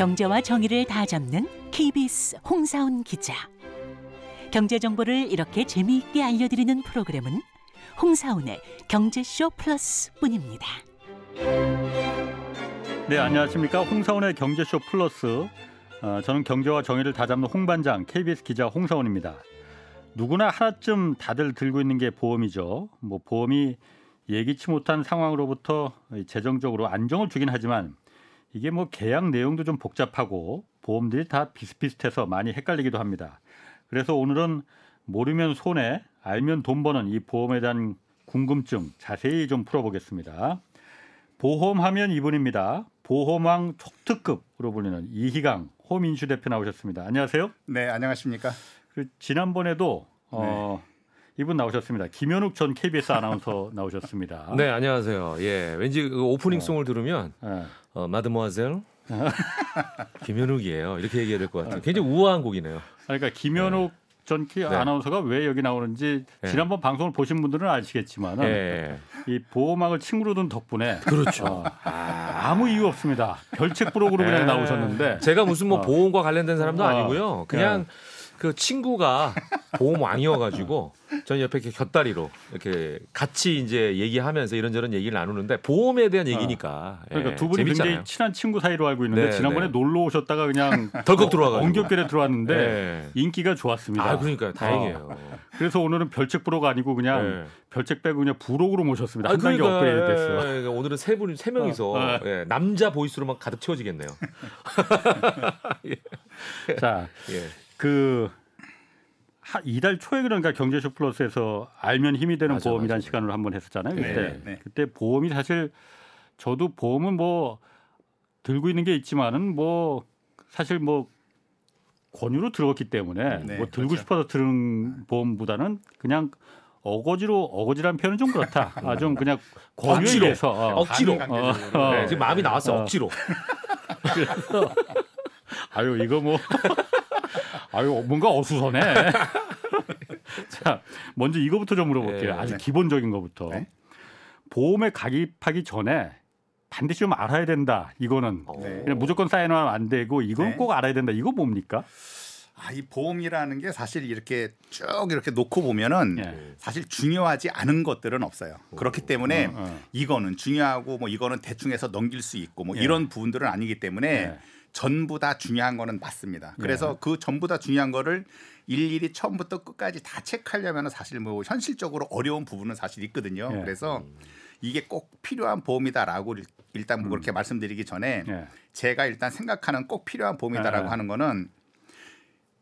경제와 정의를 다 잡는 KBS 홍사훈 기자. 경제 정보를 이렇게 재미있게 알려드리는 프로그램은 홍사훈의 경제쇼 플러스뿐입니다. 네, 안녕하십니까. 홍사훈의 경제쇼 플러스. 저는 경제와 정의를 다 잡는 홍반장 KBS 기자 홍사훈입니다. 누구나 하나쯤 다들 들고 있는 게 보험이죠. 보험이 예기치 못한 상황으로부터 재정적으로 안정을 주긴 하지만 이게 계약 내용도 좀 복잡하고 보험들이 다 비슷비슷해서 많이 헷갈리기도 합니다. 그래서 오늘은 모르면 손해, 알면 돈 버는 이 보험에 대한 궁금증 자세히 좀 풀어보겠습니다. 보험하면 이분입니다. 보험왕 초특급으로 불리는 이희강 홈인슈 대표 나오셨습니다. 안녕하세요. 네, 안녕하십니까. 지난번에도 이분 나오셨습니다. 김현욱 전 KBS 아나운서 나오셨습니다. 네, 안녕하세요. 예, 왠지 그 오프닝송을 들으면 마드모아젤 김현욱이에요. 이렇게 얘기해야 될 것 같아요. 굉장히 우아한 곡이네요. 그러니까 김현욱 전 아나운서가 왜 여기 나오는지 지난번 방송을 보신 분들은 아시겠지만 이 보험왕을 친구로 둔 덕분에 그렇죠. 아무 이유 없습니다. 별책 프로그램 그냥 나오셨는데 제가 무슨 보험과 관련된 사람도 아니고요. 그냥 그 친구가 보험왕이어가지고 전 옆에 이렇게 곁다리로 이렇게 같이 이제 얘기하면서 이런저런 얘기를 나누는데 보험에 대한 얘기니까. 그러니까 두 분이 재밌잖아요. 굉장히 친한 친구 사이로 알고 있는데 지난번에 놀러 오셨다가 그냥 덜컥 들어와가지고 엉겹결에 들어왔는데 인기가 좋았습니다. 그러니까 다행이에요. 그래서 오늘은 별책 프로가 아니고 그냥 별책 빼고 그냥 부록으로 모셨습니다. 한 단계 업그레이드 됐어요. 그러니까 오늘은 세 명이서 남자 보이스로만 가득 채워지겠네요. 자, 이달 초에 그러니까 경제쇼 플러스에서 알면 힘이 되는 보험이라는 시간을 한번 했었잖아요. 그때 보험이 사실 저도 보험은 들고 있는 게 있지만은 사실 권유로 들었기 때문에 들고 싶어서 들은 보험보다는 그냥 어거지란 표현은 좀 그렇다. 좀 그냥 권유에 의해서 억지로. 지금 마음이 나왔어. 억지로. 그래서 이거 뭔가 어수선해. 자, 먼저 이거부터 좀 물어볼게요. 아주 기본적인 거부터. 보험에 가입하기 전에 반드시 좀 알아야 된다. 이거는 그냥 무조건 사인하면 안 되고 이건 꼭 알아야 된다. 이거 뭡니까? 이 보험이라는 게 사실 이렇게 쭉 이렇게 놓고 보면은 사실 중요하지 않은 것들은 없어요. 그렇기 때문에 이거는 중요하고 이거는 대충 해서 넘길 수 있고 이런 부분들은 아니기 때문에 전부 다 중요한 거는 맞습니다. 그래서 그 전부 다 중요한 거를 일일이 처음부터 끝까지 다 체크하려면 사실 현실적으로 어려운 부분은 사실 있거든요. 그래서 이게 꼭 필요한 보험이다라고 일단 그렇게 말씀드리기 전에 제가 일단 생각하는 꼭 필요한 보험이다라고 하는 거는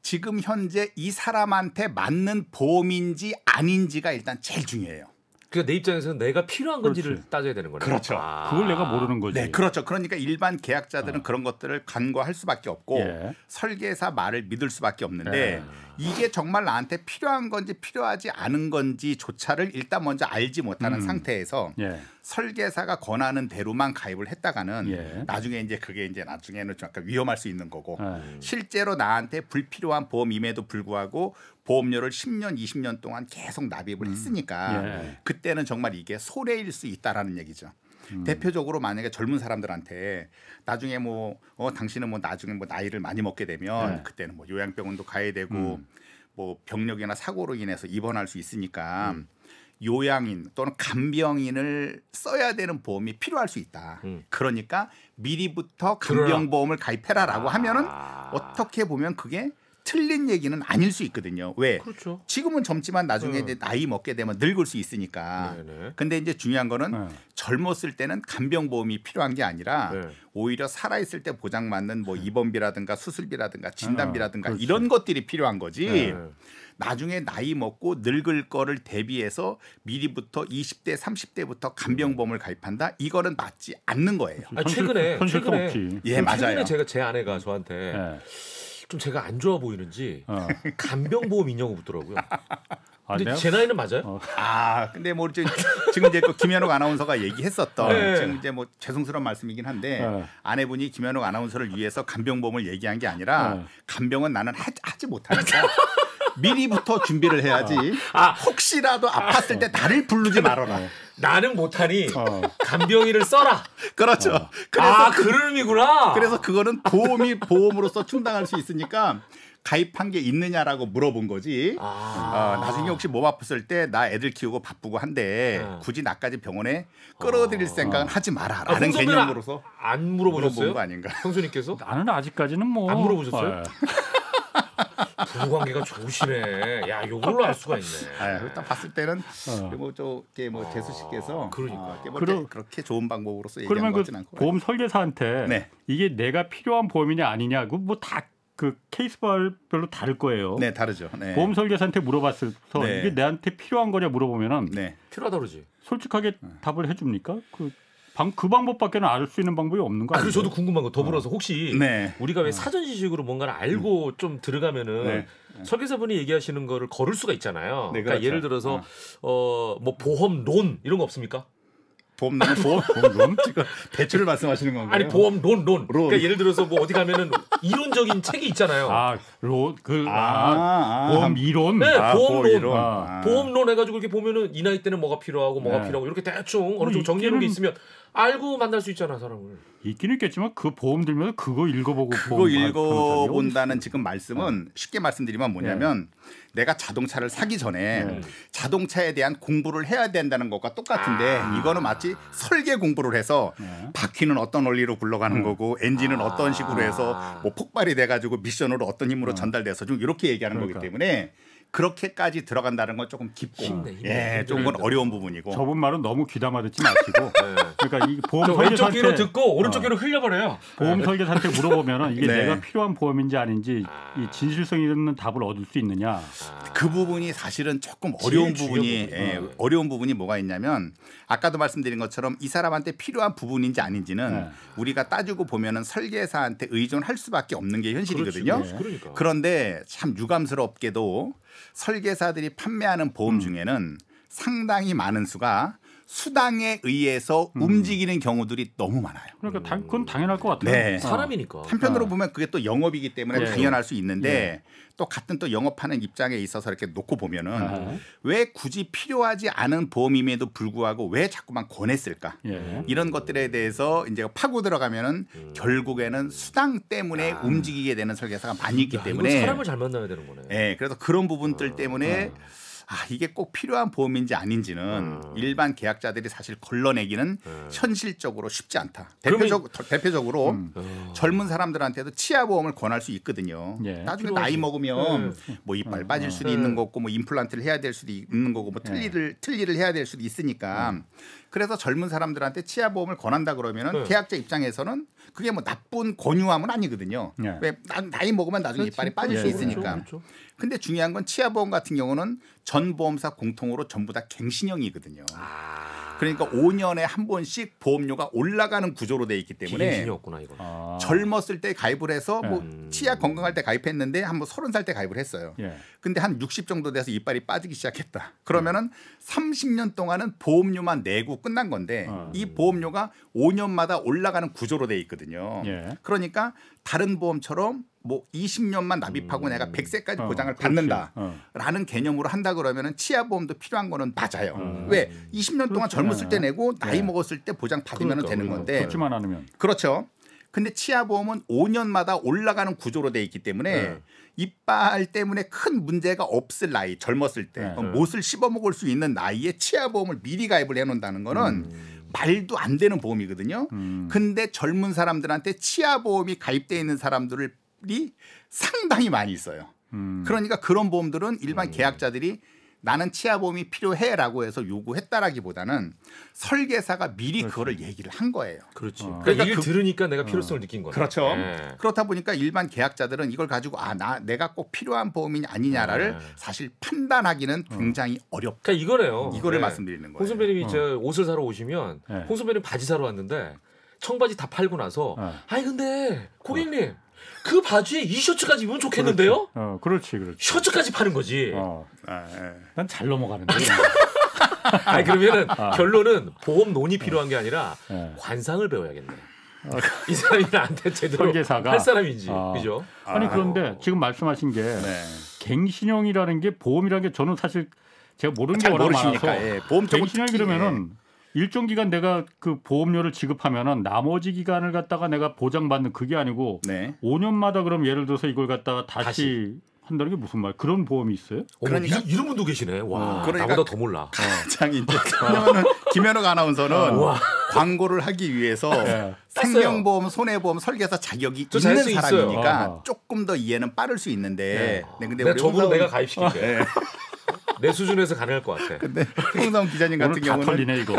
지금 현재 이 사람한테 맞는 보험인지 아닌지가 일단 제일 중요해요. 그러니까 내 입장에서는 내가 필요한 건지를 따져야 되는 거네요. 그렇죠. 그걸 내가 모르는 거지. 네, 그렇죠. 그러니까 일반 계약자들은 그런 것들을 간과할 수밖에 없고 설계사 말을 믿을 수밖에 없는데 이게 정말 나한테 필요한 건지 필요하지 않은 건지조차를 일단 먼저 알지 못하는 상태에서 설계사가 권하는 대로만 가입을 했다가는 나중에 그게 나중에는 좀 약간 위험할 수 있는 거고 실제로 나한테 불필요한 보험임에도 불구하고 보험료를 10년, 20년 동안 계속 납입을 했으니까 그때는 정말 이게 손해일 수 있다라는 얘기죠. 대표적으로 만약에 젊은 사람들한테 나중에 당신은 나중에 나이를 많이 먹게 되면 그때는 요양병원도 가야 되고 병력이나 사고로 인해서 입원할 수 있으니까 요양인 또는 간병인을 써야 되는 보험이 필요할 수 있다. 그러니까 미리부터 간병보험을 가입해라라고 하면은 어떻게 보면 그게 틀린 얘기는 아닐 수 있거든요. 왜? 그렇죠. 지금은 젊지만 나중에 이제 나이 먹게 되면 늙을 수 있으니까. 근데 이제 중요한 거는 젊었을 때는 간병보험이 필요한 게 아니라 오히려 살아있을 때 보장받는 입원비라든가 수술비라든가 진단비라든가 이런 것들이 필요한 거지. 나중에 나이 먹고 늙을 거를 대비해서 미리부터 20대, 30대부터 간병보험을 가입한다? 이거는 맞지 않는 거예요. 최근에 맞아요. 제 아내가 저한테 좀 제가 안 좋아 보이는지 간병보험 있냐고 묻더라고요. 근데 제 나이는 맞아요? 근데 지금 이제 김현욱 아나운서가 얘기했었던 지금 이제 죄송스러운 말씀이긴 한데 아내분이 김현욱 아나운서를 위해서 간병보험을 얘기한 게 아니라 간병은 나는 하지 못하니까 미리부터 준비를 해야지. 혹시라도 아팠을 때 나를 부르지 말아라. 나는 못하니 간병인을 써라. 그렇죠. 그래서 그런 의미구나. 그래서 그거는 보험으로서 충당할 수 있으니까 가입한 게 있느냐라고 물어본 거지. 나중에 혹시 몸 아팠을 때 나 애들 키우고 바쁘고 한데 굳이 나까지 병원에 끌어들일 생각은 하지 마라라는 개념으로서 안 물어보셨어요? 거 아닌가? 형수님께서? 나는 아직까지는 뭐 안 물어보셨어요? 부부 관계가 좋으시네. 야, 요걸로 알 수가 있네. 딱 봤을 때는 뭐 재수 씨께서 그러니까 그렇게 좋은 방법으로서 얘기한 그러면 것 같진 않고. 보험 설계사한테 네. 이게 내가 필요한 보험이냐 아니냐 뭐 다 그 케이스별로 다를 거예요. 네, 다르죠. 네. 보험 설계사한테 물어봤을 때 네. 이게 내한테 필요한 거냐 물어보면은 네. 필요하다 그러지. 솔직하게 답을 해줍니까? 그 방법밖에는 알 수 있는 방법이 없는 거 아니에요? 그리고 저도 궁금한 거 더불어서 혹시 네. 우리가 왜 사전 지식으로 뭔가를 알고 좀 들어가면은 설계사분이 얘기하시는 거를 걸을 수가 있잖아요. 네, 그러니까 그렇죠. 예를 들어서 뭐 보험론 이런 거 없습니까? 보험론 지금 대출을 말씀하시는 건가요? 아니 보험론. 그러니까 예를 들어서 뭐 어디 가면은 이론적인 책이 있잖아요. 보험 이론. 네, 보험론. 보험론 해가지고 이렇게 보면은 이 나이 때는 뭐가 필요하고 뭐가 필요하고 이렇게 대충 어느 정도 정리하는 게 있으면 알고 만날 수 있잖아 사람을. 있긴 있겠지만 그 보험 들면서 그거 읽어보고 그거 읽어본다는 지금 말씀은 쉽게 말씀드리면 뭐냐면 내가 자동차를 사기 전에 자동차에 대한 공부를 해야 된다는 것과 똑같은데 이거는 마치 설계 공부를 해서 바퀴는 어떤 원리로 굴러가는 거고 엔진은 어떤 식으로 해서 뭐 폭발이 돼가지고 미션으로 어떤 힘으로 전달돼서 좀 이렇게 얘기하는 거기 때문에 그렇게까지 들어간다는 건 조금 깊고 조금 어려운 부분이고. 저분 말은 너무 귀담아 듣지 마시고 그러니까 이 보험 왼쪽 귀로 설계사한테 듣고 오른쪽 귀로 흘려버려요. 보험 설계사한테 물어보면은 이게 내가 필요한 보험인지 아닌지 이 진실성 있는 답을 얻을 수 있느냐. 그 부분이 사실은 조금 어려운 부분이 어려운 부분이 뭐가 있냐면 아까도 말씀드린 것처럼 이 사람한테 필요한 부분인지 아닌지는 우리가 따지고 보면은 설계사한테 의존할 수밖에 없는 게 현실이거든요. 그러니까. 그런데 참 유감스럽게도 설계사들이 판매하는 보험 중에는 상당히 많은 수가 수당에 의해서 움직이는 경우들이 너무 많아요. 그러니까 그건 당연할 것 같아요. 네. 사람이니까. 한편으로 보면 그게 또 영업이기 때문에 당연할 수 있는데 또 같은 또 영업하는 입장에 있어서 이렇게 놓고 보면은 왜 굳이 필요하지 않은 보험임에도 불구하고 왜 자꾸만 권했을까? 이런 것들에 대해서 이제 파고 들어가면은 결국에는 수당 때문에 움직이게 되는 설계사가 많이 있기 때문에 이거 사람을 잘 만나야 되는 거네. 네, 그래서 그런 부분들 때문에 이게 꼭 필요한 보험인지 아닌지는 일반 계약자들이 사실 걸러내기는 현실적으로 쉽지 않다. 대표적으로 젊은 사람들한테도 치아보험을 권할 수 있거든요. 나중에 나이 먹으면 뭐 이빨 빠질 수도 있는 거고 뭐 임플란트를 해야 될 수도 있는 거고 뭐 틀니를 해야 될 수도 있으니까 그래서 젊은 사람들한테 치아보험을 권한다 그러면은 계약자 입장에서는 그게 뭐 나쁜 권유함은 아니거든요. 왜 나이 먹으면 나중에 이빨이 빠질 수 있으니까. 근데 중요한 건 치아보험 같은 경우는 전 보험사 공통으로 전부 다 갱신형이거든요. 그러니까 5년에 한 번씩 보험료가 올라가는 구조로 돼 있기 때문에 비갱신이었구나 이거. 젊었을 때 가입을 해서 뭐 치아 건강할 때 가입했는데 한 뭐 30살 때 가입을 했어요. 근데 한 60 정도 돼서 이빨이 빠지기 시작했다. 그러면은 30년 동안은 보험료만 내고 끝난 건데 이 보험료가 5년마다 올라가는 구조로 돼 있거든요. 그러니까 다른 보험처럼 뭐 20년만 납입하고 내가 100세까지 보장을 받는다라는 개념으로 한다 그러면은 치아보험도 필요한 거는 맞아요. 왜 20년 동안 젊었을 때 내고 나이 먹었을 때 보장 받으면 되는 건데 그렇지만 않으면 그렇죠. 근데 치아보험은 5년마다 올라가는 구조로 돼 있기 때문에 이빨 때문에 큰 문제가 없을 나이 젊었을 때 못을 씹어먹을 수 있는 나이에 치아보험을 미리 가입을 해놓는다는 거는 말도 안 되는 보험이거든요. 근데 젊은 사람들한테 치아보험이 가입되어 있는 사람들이 상당히 많이 있어요. 그러니까 그런 보험들은 일반 계약자들이 나는 치아보험이 필요해라고 해서 요구했다라기보다는 설계사가 미리 그거를 얘기를 한 거예요. 그렇지. 그러니까 얘기를 들으니까 내가 필요성을 느낀 거네. 그렇죠. 그렇다 보니까 일반 계약자들은 이걸 가지고 내가 꼭 필요한 보험이냐 아니냐를 사실 판단하기는 굉장히 어렵다. 그러니까 이거네요. 이거를 말씀드리는 거예요. 홍 선배님이 저 옷을 사러 오시면 홍 선배님 바지 사러 왔는데 청바지 다 팔고 나서 아니 근데 고객님 그 바지에 이 셔츠까지 입으면 좋겠는데요? 그렇지. 셔츠까지 파는 거지. 난 잘 넘어가는데. 아니 그러면은 결론은 보험론이 필요한 게 아니라 관상을 배워야겠네. 이 사람이 나한테 제대로 설계사가 할 사람인지, 그죠? 아니 그런데 지금 말씀하신 게 갱신형이라는 게 보험이라는 게 저는 사실 제가 모르는 게 워낙 많아서 예, 보험 쪽은 갱신형이 그러면은 일정 기간 내가 그 보험료를 지급하면은 나머지 기간을 갖다가 내가 보장받는 그게 아니고 네. 5년마다 그럼 예를 들어서 이걸 갖다가 다시 한다는 게 무슨 말? 그런 보험이 있어요? 그러니까 이런 분도 계시네. 와, 그러니까 나보다 더 몰라. 가장 이제 왜냐면은 김현욱 아나운서는 광고를 하기 위해서 생명보험, 손해보험 설계사 자격이 있는 사람이니까 조금 더 이해는 빠를 수 있는데. 네, 근데 우리 저분은 내가 가입시킬게. 네. 내 수준에서 가능할 것 같아. 근데 홍사훈 기자님 같은 경우는 다 털리네 이거.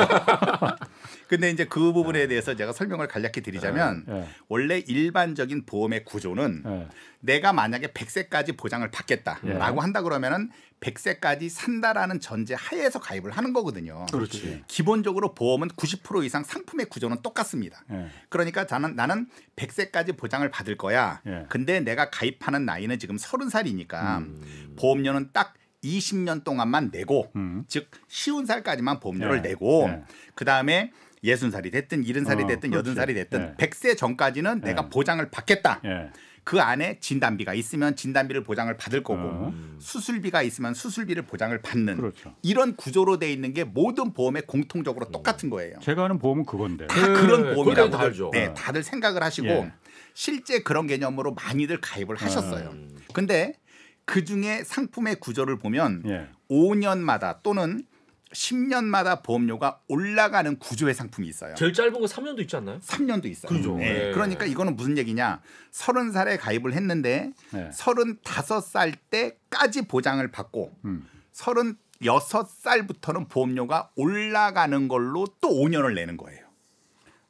근데 이제 그 부분에 대해서 제가 설명을 간략히 드리자면 원래 일반적인 보험의 구조는 내가 만약에 100세까지 보장을 받겠다라고 한다 그러면은 100세까지 산다라는 전제 하에서 가입을 하는 거거든요. 그렇지. 기본적으로 보험은 90% 이상 상품의 구조는 똑같습니다. 그러니까 나는 100세까지 보장을 받을 거야. 근데 내가 가입하는 나이는 지금 30살이니까 보험료는 딱 20년 동안만 내고 즉 50살까지만 보험료를 내고 그다음에 60살이 됐든 70살이 됐든 80살이 됐든 100세 전까지는 내가 보장을 받겠다. 그 안에 진단비가 있으면 진단비를 보장을 받을 거고 수술비가 있으면 수술비를 보장을 받는 이런 구조로 돼 있는 게 모든 보험에 공통적으로 똑같은 거예요. 제가 아는 보험은 그건데. 다 그런 보험이라고 알죠. 네, 다들 생각을 하시고 실제 그런 개념으로 많이들 가입을 하셨어요. 근데 그중에 상품의 구조를 보면 5년마다 또는 10년마다 보험료가 올라가는 구조의 상품이 있어요. 제일 짧은 거 3년도 있지 않나요? 3년도 있어요. 그렇죠. 네. 그러니까 이거는 무슨 얘기냐. 30살에 가입을 했는데 35살 때까지 보장을 받고 36살부터는 보험료가 올라가는 걸로 또 5년을 내는 거예요.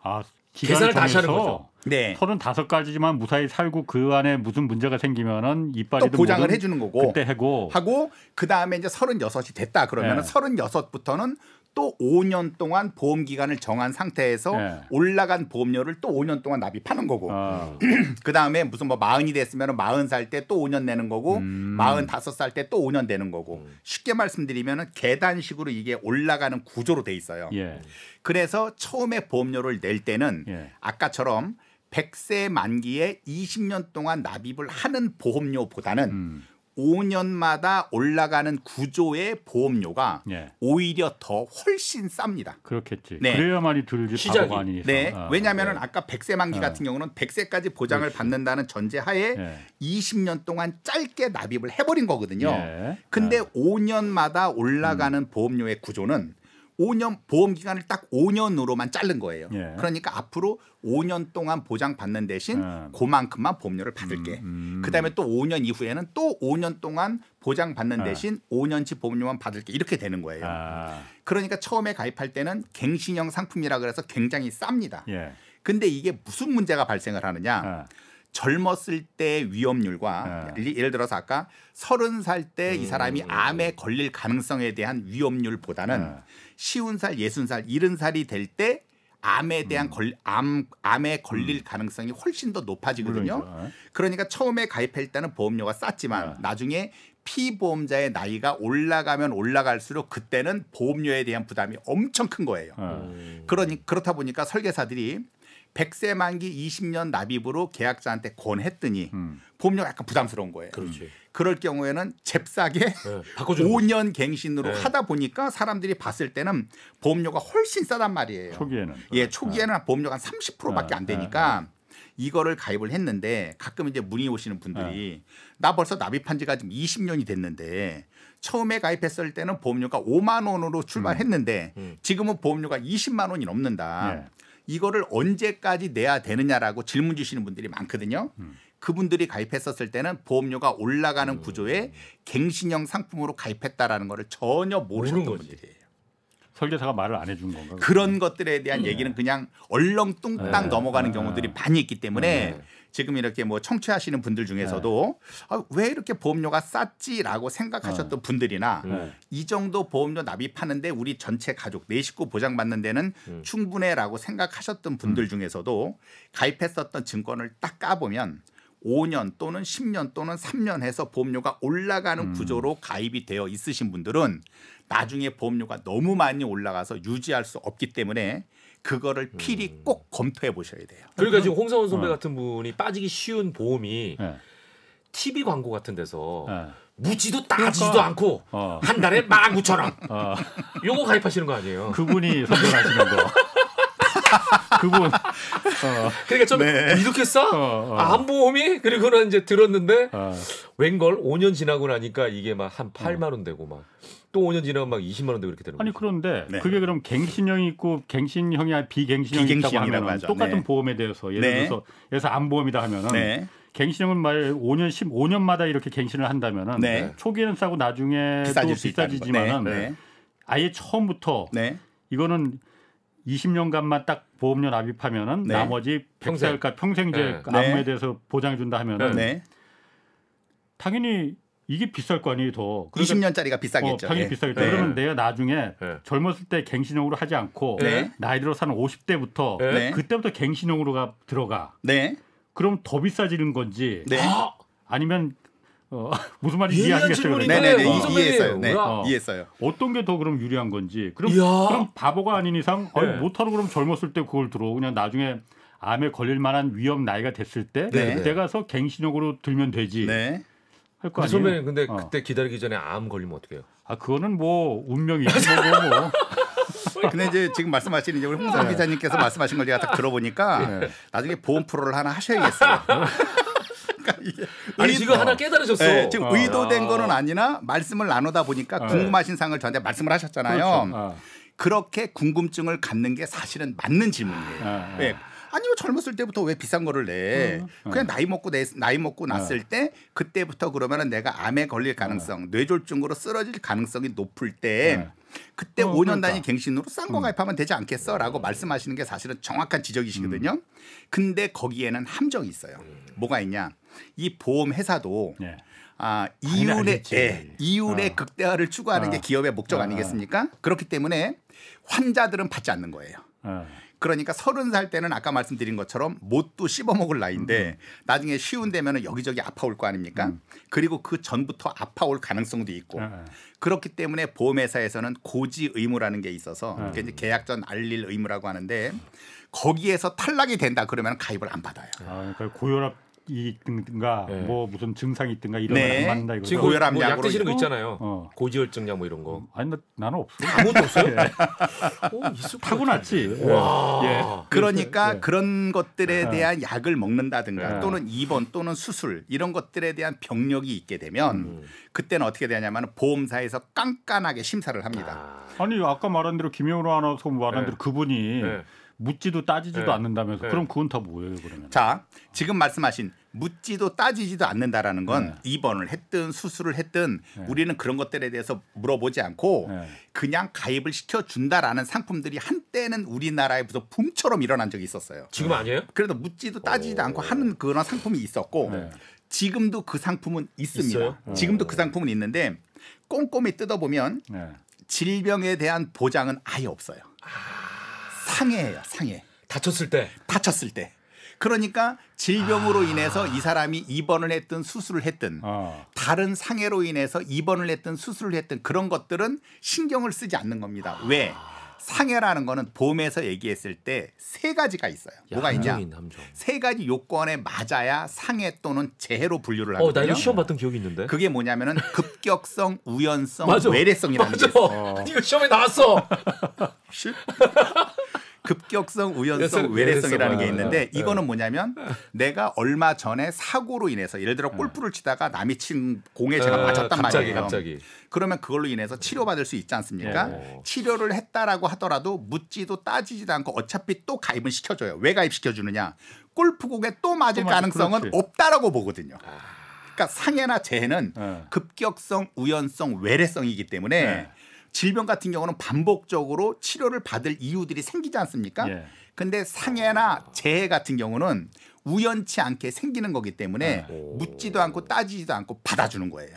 아, 계산을 다시 하는 거죠. 네. 35까지만 무사히 살고 그 안에 무슨 문제가 생기면은 이빨이든 또 보장을 해주는 거고 그때 하고 그 다음에 이제 36이 됐다 그러면은 36부터는 또 5년 동안 보험 기간을 정한 상태에서 올라간 보험료를 또 5년 동안 납입하는 거고 그 다음에 무슨 뭐 40이 됐으면 40살 때 또 5년 내는 거고 45살 때 또 5년 내는 거고 쉽게 말씀드리면은 계단식으로 이게 올라가는 구조로 돼 있어요. 그래서 처음에 보험료를 낼 때는 아까처럼 100세 만기에 20년 동안 납입을 하는 보험료보다는 5년마다 올라가는 구조의 보험료가 오히려 더 훨씬 쌉니다. 그렇겠지. 그래야만이 들지 바보가 아니니까. 네. 왜냐하면 아까 100세 만기 같은 경우는 100세까지 보장을 받는다는 전제하에 20년 동안 짧게 납입을 해버린 거거든요. 근데 5년마다 올라가는 보험료의 구조는 5년 보험 기간을 딱 5년으로만 자른 거예요. 그러니까 앞으로 5년 동안 보장받는 대신 그만큼만 보험료를 받을게. 그다음에 또 5년 이후에는 또 5년 동안 보장받는 대신 5년치 보험료만 받을게. 이렇게 되는 거예요. 그러니까 처음에 가입할 때는 갱신형 상품이라 그래서 굉장히 쌉니다. 근데 이게 무슨 문제가 발생을 하느냐. 젊었을 때 위험률과 예를 들어서 아까 30살 때 이 사람이 암에 걸릴 가능성에 대한 위험률보다는 50살, 60살, 70살이 될 때 암에 대한 암에 걸릴 가능성이 훨씬 더 높아지거든요. 그러니까 처음에 가입할 때는 보험료가 쌌지만 나중에 피보험자의 나이가 올라가면 올라갈수록 그때는 보험료에 대한 부담이 엄청 큰 거예요. 그렇다 보니까 설계사들이 100세 만기 20년 납입으로 계약자한테 권했더니 보험료가 약간 부담스러운 거예요. 그럴 경우에는 잽싸게 5년 갱신으로 하다 보니까 사람들이 봤을 때는 보험료가 훨씬 싸단 말이에요. 초기에는. 초기에는 보험료가 한 30%밖에 안 되니까 이거를 가입을 했는데 가끔 이제 문의 오시는 분들이 나 벌써 납입한 지가 지금 20년이 됐는데 처음에 가입했을 때는 보험료가 5만 원으로 출발했는데 지금은 보험료가 20만 원이 넘는다. 이거를 언제까지 내야 되느냐라고 질문 주시는 분들이 많거든요. 그분들이 가입했었을 때는 보험료가 올라가는 구조의 갱신형 상품으로 가입했다라는 거를 전혀 모르는 분들이에요. 설계사가 말을 안 해준 건가? 그런 것들에 대한 얘기는 그냥 얼렁뚱땅 넘어가는 경우들이 많이 있기 때문에 지금 이렇게 뭐 청취하시는 분들 중에서도 왜 이렇게 보험료가 쌌지라고 생각하셨던 분들이나 이 정도 보험료 납입하는데 우리 전체 가족 내 식구 보장받는 데는 충분해라고 생각하셨던 분들 중에서도 가입했었던 증권을 딱 까보면 5년 또는 10년 또는 3년 해서 보험료가 올라가는 구조로 가입이 되어 있으신 분들은 나중에 보험료가 너무 많이 올라가서 유지할 수 없기 때문에 그거를 필히 꼭 검토해 보셔야 돼요. 그러니까 지금 홍사훈 선배 같은 분이 빠지기 쉬운 보험이 TV 광고 같은 데서 네. 묻지도 따지지도 않고 한 달에 19,000원. 요거 가입하시는 거 아니에요? 그분이 선전하시는 거. 그분. 그러니까 좀 이렇게 싸? 암보험이? 그리고는 이제 들었는데 웬걸 5년 지나고 나니까 이게 막 한 8만 원 되고 막 또 5년 지나면 막 20만 원 되고 이렇게 되는 거예요. 아니 그런데 그게 그럼 갱신형이 있고 갱신형이 비갱신형이 있다고 하면 똑같은 보험에 대해서 예를 들어서 암보험이다 하면은 갱신형은 말 15년마다 이렇게 갱신을 한다면은 초기에는 싸고 나중에 또 비싸지지만은 아예 처음부터 이거는 20년간만 딱 보험료 납입하면은 나머지 100살까지 평생제 암에 대해서 보장해 준다 하면은 당연히 이게 비쌀 거 아니에요, 더. 그러니까 20년짜리가 비싸겠죠. 당연히 비싸겠죠. 그러면 내가 나중에 젊었을 때 갱신형으로 하지 않고 나이 들어서 한 50대부터 그때부터 갱신형으로 들어가. 그럼 더 비싸지는 건지 아니면 무슨 말인지 이해하시겠어요? 이해했어요. 이해했어요. 어떤 게 더 그럼 유리한 건지. 그럼 바보가 아닌 이상 못하러 그럼 젊었을 때 그걸 들어. 그냥 나중에 암에 걸릴 만한 위험 나이가 됐을 때 그때 가서 갱신형으로 들면 되지. 할 거 아니에요. 선배님 근데 그때 기다리기 전에 암 걸리면 어떻게 해요? 그거는 뭐 운명이지 뭐. 근데 이제 지금 말씀하시는 이제 우리 홍사훈 기자님께서 말씀하신 걸 제가 딱 들어보니까 나중에 보험 프로를 하나 하셔야겠어요. 아니 지금 하나 깨달으셨어. 지금 의도된 거는 아니나 말씀을 나누다 보니까 궁금하신 사항을 저한테 말씀을 하셨잖아요. 그렇게 궁금증을 갖는 게 사실은 맞는 질문이에요. 아니요 젊었을 때부터 왜 비싼 거를 내? 그냥 나이 먹고 났을 때 그때부터 그러면은 내가 암에 걸릴 가능성, 뇌졸중으로 쓰러질 가능성이 높을 때 그때 5년 단위 갱신으로 싼 거 가입하면 되지 않겠어?라고 말씀하시는 게 사실은 정확한 지적이시거든요. 근데 거기에는 함정이 있어요. 뭐가 있냐? 이 보험 회사도 이윤의 극대화를 추구하는 게 기업의 목적 아니겠습니까? 그렇기 때문에 환자들은 받지 않는 거예요. 그러니까 30살 때는 아까 말씀드린 것처럼 못도 씹어먹을 나이인데 나중에 쉬운 되면 여기저기 아파올 거 아닙니까? 그리고 그 전부터 아파올 가능성도 있고 그렇기 때문에 보험회사에서는 고지 의무라는 게 있어서 이제 계약 전 알릴 의무라고 하는데 거기에서 탈락이 된다 그러면 가입을 안 받아요. 그러니까 고혈압 있든가 뭐 무슨 증상이 있든가 이런 거 안 맞는다 이거. 지금 고혈압 약 드시는 거 있잖아요. 고지혈증약 뭐 이런 거. 아니 나는 없어. 아무것도 없어요? 타고났지. 그러니까 그런 것들에 대한 약을 먹는다든가 또는 입원 또는 수술 이런 것들에 대한 병력이 있게 되면 그때는 어떻게 되냐면 보험사에서 깐깐하게 심사를 합니다. 아니 아까 말한 대로 김영우 아나운서 말한 대로 그분이 묻지도 따지지도 않는다면서 그럼 그건 다 뭐예요 그러면? 자 지금 말씀하신 묻지도 따지지도 않는다라는 건 입원을 했든 수술을 했든 우리는 그런 것들에 대해서 물어보지 않고 그냥 가입을 시켜준다라는 상품들이 한때는 우리나라에 무슨 붐처럼 일어난 적이 있었어요. 지금 아니에요? 그래도 묻지도 따지지도 않고 하는 그런 상품이 있었고 지금도 그 상품은 있습니다. 있어요? 지금도 그 상품은 있는데 꼼꼼히 뜯어보면 질병에 대한 보장은 아예 없어요. 상해예요. 상해. 다쳤을 때. 그러니까 질병으로 인해서 이 사람이 입원을 했든 수술을 했든 다른 상해로 인해서 입원을 했든 수술을 했든 그런 것들은 신경을 쓰지 않는 겁니다. 왜? 상해라는 거는 보험에서 얘기했을 때 세 가지가 있어요. 뭐가 있냐? 세 가지 요건에 맞아야 상해 또는 재해로 분류를 하거든요. 나 이거 시험 봤던 기억이 있는데. 그게 뭐냐면은 급격성, 우연성, 외래성이라는 게 있어요. 이거 시험에 나왔어. 급격성, 우연성, 외래성이라는 게 있는데 이거는 뭐냐면 내가 얼마 전에 사고로 인해서 예를 들어 골프를 치다가 남이 친 공에 제가 맞았단 말이에요. 갑자기. 그러면 그걸로 인해서 치료받을 수 있지 않습니까? 치료를 했다라고 하더라도 묻지도 따지지도 않고 어차피 또 가입은 시켜줘요. 왜 가입시켜주느냐? 골프공에 또 맞을 가능성은 없다라고 보거든요. 그러니까 상해나 재해는 급격성, 우연성, 외래성이기 때문에 질병 같은 경우는 반복적으로 치료를 받을 이유들이 생기지 않습니까? 근데 상해나 재해 같은 경우는 우연치 않게 생기는 거기 때문에 묻지도 않고 따지지도 않고 받아주는 거예요.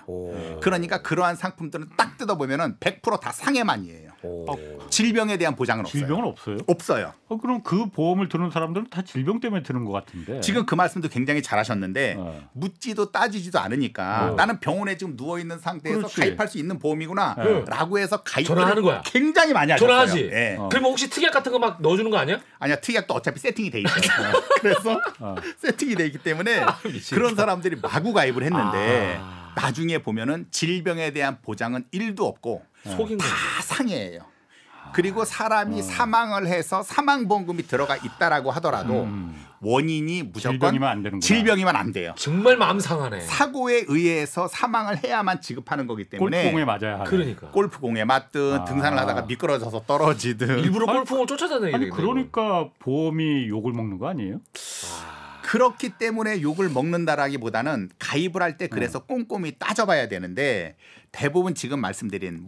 그러니까 그러한 상품들은 딱 뜯어보면은 100% 다 상해만이에요. 질병에 대한 보장은 없어요. 질병은 없어요? 없어요. 그럼 그 보험을 드는 사람들은 다 질병 때문에 드는 것 같은데. 지금 그 말씀도 굉장히 잘하셨는데 묻지도 따지지도 않으니까 나는 병원에 지금 누워 있는 상태에서 그렇지. 가입할 수 있는 보험이구나라고 해서 가입을 전화하는 거야. 굉장히 많이 하셨어요. 전화하지. 네. 그러면 혹시 특약 같은 거 막 넣어주는 거 아니야? 아니야 특약도 어차피 세팅이 돼 있어요. 그래서 세팅이 돼 있기 때문에 그런 사람들이 마구 가입을 했는데 나중에 보면은 질병에 대한 보장은 1도 없고 속인 다 거야. 상해예요. 그리고 사람이 사망을 해서 사망보험금이 들어가 있다라고 하더라도 원인이 무조건 질병이면 안 되는구나. 질병이면 안 돼요. 정말 마음 상하네. 사고에 의해서 사망을 해야만 지급하는 거기 때문에 골프공에 맞아야 하네. 그러니까. 골프공에 맞든 등산을 하다가 미끄러져서 떨어지든 일부러 골프공을 쫓아다니게 아니 되겠네. 그러니까 보험이 욕을 먹는 거 아니에요? 그렇기 때문에 욕을 먹는다라기보다는 가입을 할 때 그래서 꼼꼼히 따져봐야 되는데 대부분 지금 말씀드린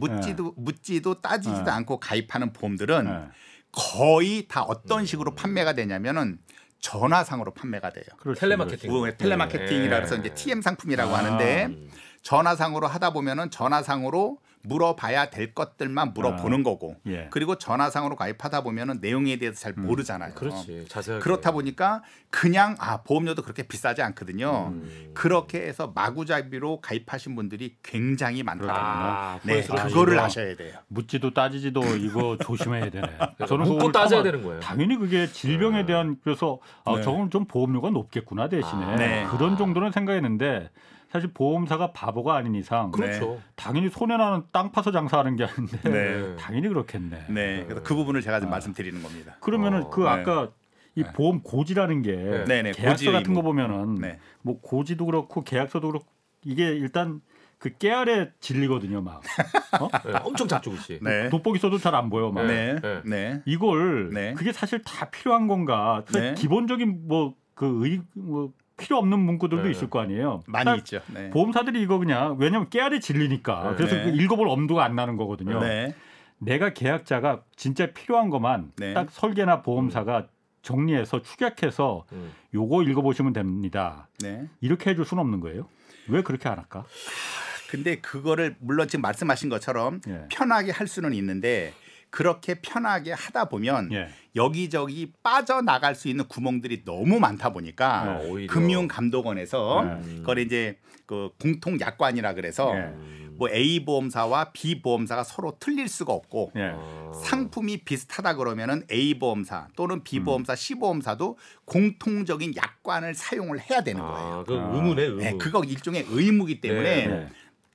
묻지도 따지지도 않고 가입하는 보험들은 거의 다 어떤 식으로 판매가 되냐면은 전화상으로 판매가 돼요. 그렇지, 텔레마케팅. 텔레마케팅이라 해서 이제 TM 상품이라고 하는데 전화상으로 하다 보면은 전화상으로 물어봐야 될 것들만 물어보는 거고 예. 그리고 전화상으로 가입하다 보면은 내용에 대해서 잘 모르잖아요. 그렇지. 자세하게. 그렇다 보니까 그냥 보험료도 그렇게 비싸지 않거든요. 그렇게 해서 마구잡이로 가입하신 분들이 굉장히 많다. 네, 후회스러우시구나. 그거를 아셔야 돼요. 묻지도 따지지도 이거 조심해야 되네. 저는 묻고 그걸 따져야 통화- 되는 거예요. 당연히 그게 질병에 대한 그래서 네. 저건 좀 보험료가 높겠구나 대신에 네. 그런 정도는 생각했는데 사실 보험사가 바보가 아닌 이상 그렇죠. 당연히 손해 나는 땅 파서 장사하는 게 아닌데 네. 당연히 그렇겠네. 네, 그래서 그 부분을 제가 좀 말씀드리는 겁니다. 그러면은 그 네. 아까 이 보험 고지라는 게 네, 네, 계약서 고지 같은 거 의무. 보면은 네. 뭐 고지도 그렇고 계약서도 그렇고 이게 일단 그 깨알에 질리거든요, 막. 네, 엄청 작조듯이. 네. 돋보기 써도 잘 안 보여, 막. 네. 네. 네. 이걸 네. 그게 사실 다 필요한 건가? 네. 기본적인 뭐 필요 없는 문구들도 네. 있을 거 아니에요. 많이 딱 있죠. 네. 보험사들이 이거 그냥 왜냐면 깨알에 질리니까 네. 그래서 네. 그 읽어볼 엄두가 안 나는 거거든요. 네. 내가 계약자가 진짜 필요한 것만 네. 딱 설계나 보험사가 정리해서 축약해서 요거 읽어보시면 됩니다. 네. 이렇게 해줄 수는 없는 거예요? 왜 그렇게 안 할까? 근데 그거를 물론 지금 말씀하신 것처럼 예. 편하게 할 수는 있는데 그렇게 편하게 하다 보면 예. 여기저기 빠져나갈 수 있는 구멍들이 너무 많다 보니까 오히려. 금융감독원에서 그걸 이제 그 공통 약관이라 그래서 예. 뭐 A 보험사와 B 보험사가 서로 틀릴 수가 없고 예. 상품이 비슷하다 그러면은 A 보험사 또는 B 보험사, C 보험사도 공통적인 약관을 사용을 해야 되는 거예요. 그 의무네, 의무. 네, 그거 일종의 의무이기 때문에 네.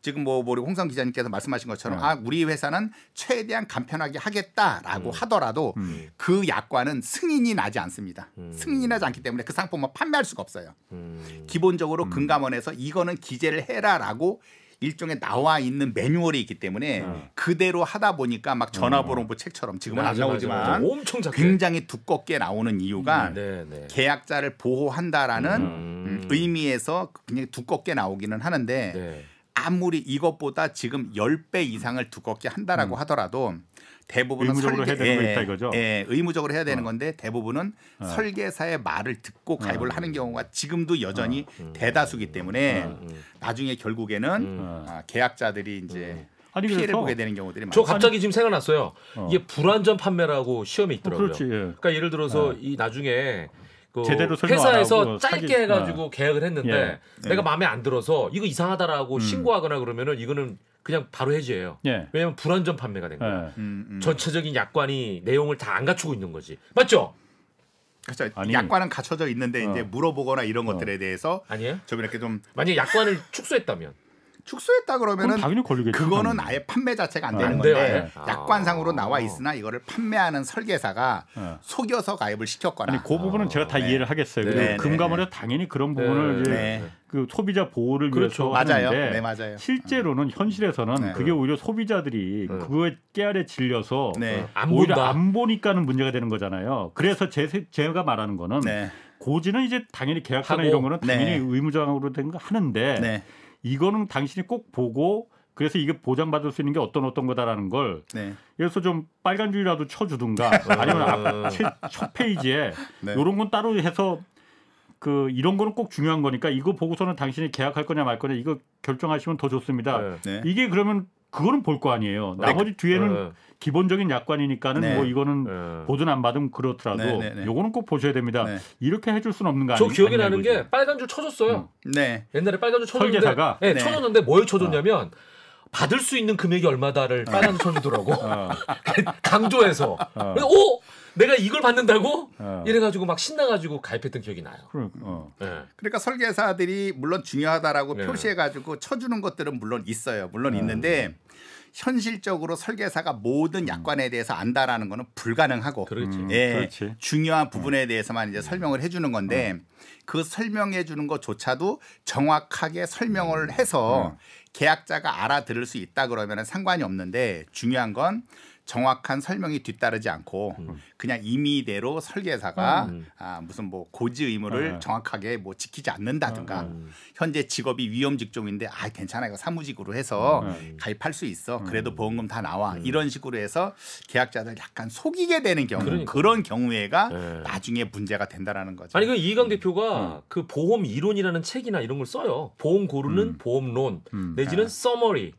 지금 뭐 우리 홍성 기자님께서 말씀하신 것처럼 우리 회사는 최대한 간편하게 하겠다라고 하더라도 그 약관은 승인이 나지 않습니다. 승인이 나지 않기 때문에 그 상품은 판매할 수가 없어요. 기본적으로 금감원에서 이거는 기재를 해라라고 일종의 나와 있는 매뉴얼이 있기 때문에 그대로 하다 보니까 막 전화번호부 책처럼 지금은 안 맞아, 나오지만 맞아. 엄청 작게. 굉장히 두껍게 나오는 이유가 네, 네. 계약자를 보호한다라는 의미에서 굉장히 두껍게 나오기는 하는데 네. 아무리 이것보다 지금 10배 이상을 두껍게 한다라고 하더라도 대부분은 의무적으로 해야 되는 거 있다 이거죠? 예, 의무적으로 해야 되는 건데 대부분은 설계사의 말을 듣고 가입을 하는 경우가 지금도 여전히 대다수기 때문에 나중에 결국에는 계약자들이 이제 아니, 피해를 그래서 보게 되는 경우들이 저 많죠. 갑자기 지금 생각났어요. 이게 불완전 판매라고 시험이 있더라고요. 그렇지. 예. 그러니까 예를 들어서 이 나중에 그 제대로 설명 안 회사에서 하고 짧게 사기- 해가지고 계약을 했는데 예. 내가 마음에 안 들어서 이거 이상하다라고 신고하거나 그러면은 이거는 그냥 바로 해지해요. 예. 왜냐하면 불완전 판매가 된 거예요. 예. 전체적인 약관이 내용을 다 안 갖추고 있는 거지. 맞죠? 그렇죠. 아니- 약관은 갖춰져 있는데 이제 물어보거나 이런 것들에 대해서 아니에요? 좀 이렇게 좀 만약에 약관을 축소했다면 축소했다 그러면은 그럼 당연히 걸리겠죠. 그거는 아예 판매 자체가 안 되는 안 건데 돼요, 아예? 약관상으로 나와 있으나 이거를 판매하는 설계사가 속여서 가입을 시켰거나 아니 그 부분은 제가 다 이해를 하겠어요. 네. 그리고 네, 금감원에서 당연히 그런 부분을 이제 네. 그 소비자 보호를 그렇죠. 위해서 맞아요. 하는데 네, 맞아요. 실제로는 현실에서는 네. 그게 오히려 소비자들이 그거에 깨알에 질려서 네. 안 오히려 본다. 안 보니까는 문제가 되는 거잖아요. 그래서 제가 말하는 거는 네. 고지는 이제 당연히 계약서나 하고, 이런 거는 당연히 네. 의무적으로 된 거 하는데 네. 이거는 당신이 꼭 보고 그래서 이게 보장받을 수 있는 게 어떤 거다라는 걸 네. 그래서 좀 빨간 줄이라도 쳐주든가 아니면 첫 페이지에 네. 이런 건 따로 해서 그 이런 거는 꼭 중요한 거니까 이거 보고서는 당신이 계약할 거냐 말 거냐 이거 결정하시면 더 좋습니다. 네. 네. 이게 그러면 그거는 볼 거 아니에요. 나머지 뒤에는 기본적인 약관이니까는 뭐 이거는 보든 안 받으면 그렇더라도 요거는 꼭 보셔야 됩니다. 이렇게 해줄 수는 없는 거 아니에요? 저 기억이 나는 게 빨간 줄 쳐줬어요. 옛날에 빨간 줄 쳐줬는데 설계사가 쳐줬는데 뭘 쳐줬냐면 받을 수 있는 금액이 얼마다를 빨간 줄 쳐주더라고. 강조해서. 오! 내가 이걸 받는다고? 이래가지고 막 신나가지고 가입했던 기억이 나요. 그러니까 설계사들이 물론 중요하다라고 표시해가지고 쳐주는 것들은 물론 있어요. 물론 있는데 현실적으로 설계사가 모든 약관에 대해서 안다라는 거는 불가능하고 그렇지. 중요한 부분에 대해서만 이제 설명을 해주는 건데 그 설명해 주는 것조차도 정확하게 설명을 해서 계약자가 알아들을 수 있다 그러면 상관이 없는데 중요한 건 정확한 설명이 뒤따르지 않고 그냥 임의대로 설계사가 무슨 뭐 고지 의무를 정확하게 뭐 지키지 않는다든가 현재 직업이 위험 직종인데 괜찮아 이거 사무직으로 해서 가입할 수 있어 그래도 보험금 다 나와 이런 식으로 해서 계약자들 약간 속이게 되는 경우 그런 경우에가 나중에 문제가 된다라는 거죠. 아니 그 이희강 대표가 그 보험 이론이라는 책이나 이런 걸 써요. 보험 고르는 보험론 내지는 서머리.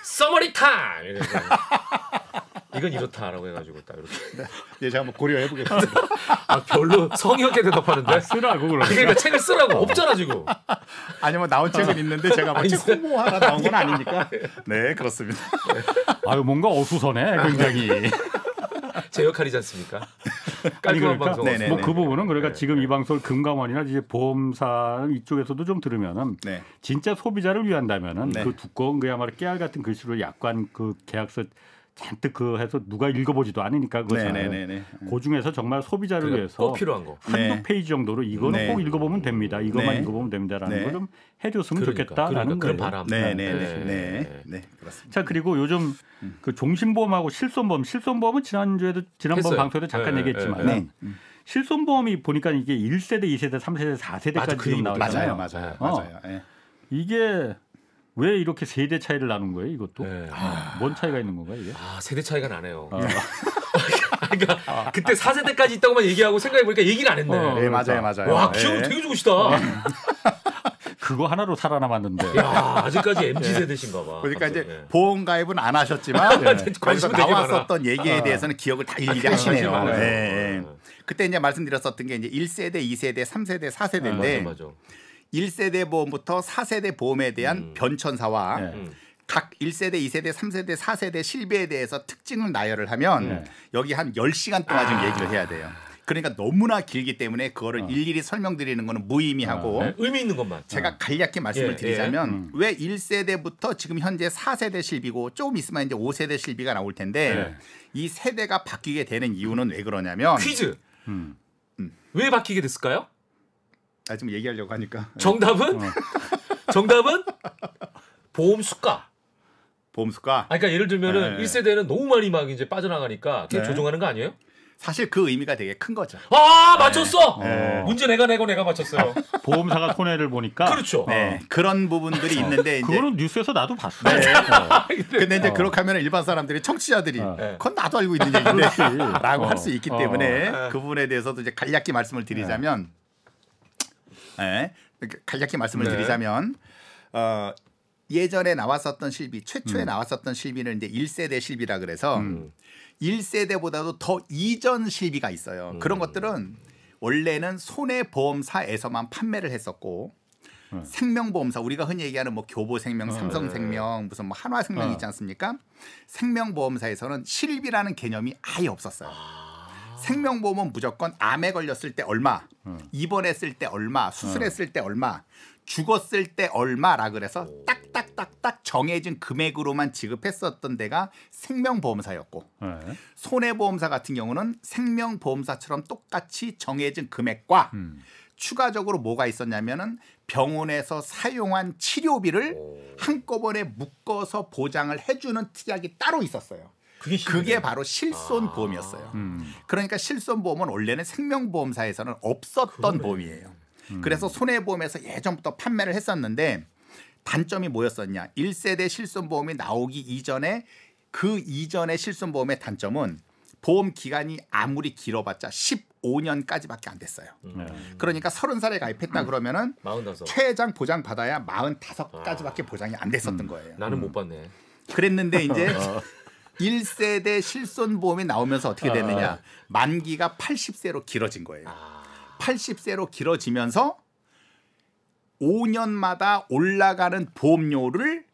서머리 타임. 이건 이렇다라고 해가지고 딱 이렇게. 제가 한번 고려해 보겠습니다. 별로 성의 없게 대답하는데. 쓰라고 그러니까 책을 쓰라고 없잖아 지금. 아니면 나온 책은 있는데 제가 뭐 책 홍보하러 나온 건 아니니까. 네 그렇습니다. 뭔가 어수선해 굉장히. 제 역할이지 않습니까? 아니 그러니까 뭐 그 부분은 그러니까 지금 이 방송을 금감원이나 이제 보험사 이쪽에서도 좀 들으면은 진짜 소비자를 위한다면은 그 두꺼운 그야말로 깨알 같은 글씨로 약관 그 계약서 잔뜩 그 해서 누가 읽어보지도 않으니까 그것을 그 중에서 정말 소비자를 위해서 꼭 필요한 거 한두 페이지 정도로 이거는 꼭 읽어보면 됩니다. 이것만 읽어보면 됩니다라는 걸 좀 해줬으면 좋겠다라는 그런 바람. 그렇습니다. 자 그리고 요즘 그 종신보험하고 실손보험은 지난번 방송에도 잠깐 얘기했지만 실손보험이 보니까 이게 1세대, 2세대, 3세대, 4세대까지 지금 나오잖아요. 맞아요. 이게 왜 이렇게 세대 차이를 나눈 거예요? 이것도 뭔 차이가 있는 건가요? 이게? 세대 차이가 나네요. 그러니까 그때 4세대까지 있다고만 얘기하고 생각해보니까 얘기를 안 했네. 맞아요. 와 기억이 되게 좋으시다. 그거 하나로 살아남았는데. 아직까지 MZ세대신가 봐. 그러니까 이제 보험 가입은 안 하셨지만 거기서 나왔었던 얘기에 대해서는 기억을 다 일일이 하시네요. 그때 이제 말씀드렸었던 게 이제 1세대, 2세대, 3세대, 4세대인데 맞아. 1세대 보험부터 4세대 보험에 대한 변천사와 각 1세대, 2세대, 3세대, 4세대 실비에 대해서 특징을 나열을 하면 여기 한 10시간 동안 지금 얘기를 해야 돼요. 그러니까 너무나 길기 때문에 그거를 일일이 설명드리는 거는 무의미하고 의미 있는 것만 제가 간략히 말씀을 드리자면 왜 1세대부터 지금 현재 4세대 실비고 조금 있으면 이제 5세대 실비가 나올 텐데 이 세대가 바뀌게 되는 이유는 왜 그러냐면 퀴즈 왜 바뀌게 됐을까요? 지금 얘기하려고 하니까 정답은 보험 수가. 그러니까 예를 들면은 1세대는 너무 많이 막 이제 빠져나가니까 그게 조정하는 거 아니에요? 사실 그 의미가 되게 큰 거죠. 맞췄어. 문제 내가 내고 내가 맞췄어요. 보험사가 손해를 보니까. 그렇죠. 그런 부분들이 있는데 이제 그거는 뉴스에서 나도 봤어. 근데 이제 그렇게 하면 일반 사람들이 청취자들이 그건 나도 알고 있는 얘기인데라고 할 수 있기 때문에 그 부분에 대해서도 이제 간략히 말씀을 드리자면. 간략히 말씀을 드리자면 예전에 나왔었던 실비 최초에 나왔었던 실비는 이제 1세대 실비라 그래서 1세대보다도 더 이전 실비가 있어요. 그런 것들은 원래는 손해보험사에서만 판매를 했었고 생명보험사 우리가 흔히 얘기하는 뭐 교보생명, 삼성생명, 무슨 뭐 한화생명 있지 않습니까? 생명보험사에서는 실비라는 개념이 아예 없었어요. 생명보험은 무조건 암에 걸렸을 때 얼마, 입원했을 때 얼마, 수술했을 때 얼마, 죽었을 때 얼마라 그래서 딱딱딱딱 정해진 금액으로만 지급했었던 데가 생명보험사였고 손해보험사 같은 경우는 생명보험사처럼 똑같이 정해진 금액과 추가적으로 뭐가 있었냐면은 병원에서 사용한 치료비를 한꺼번에 묶어서 보장을 해주는 특약이 따로 있었어요. 그게 바로 실손보험이었어요. 그러니까 실손보험은 원래는 생명보험사에서는 없었던 보험이에요. 그래서 손해보험에서 예전부터 판매를 했었는데 단점이 뭐였었냐. 1세대 실손보험이 나오기 이전에 그 이전의 실손보험의 단점은 보험 기간이 아무리 길어봤자 45년까지밖에 안 됐어요. 그러니까 30살에 가입했다 그러면은 45. 최장 보장 받아야 45까지밖에 보장이 안 됐었던 거예요. 나는 못 받네. 그랬는데 이제 1세대 실손보험이 나오면서 어떻게 됐느냐. 만기가 80세로 길어진 거예요. 80세로 길어지면서 5년마다 올라가는 보험료를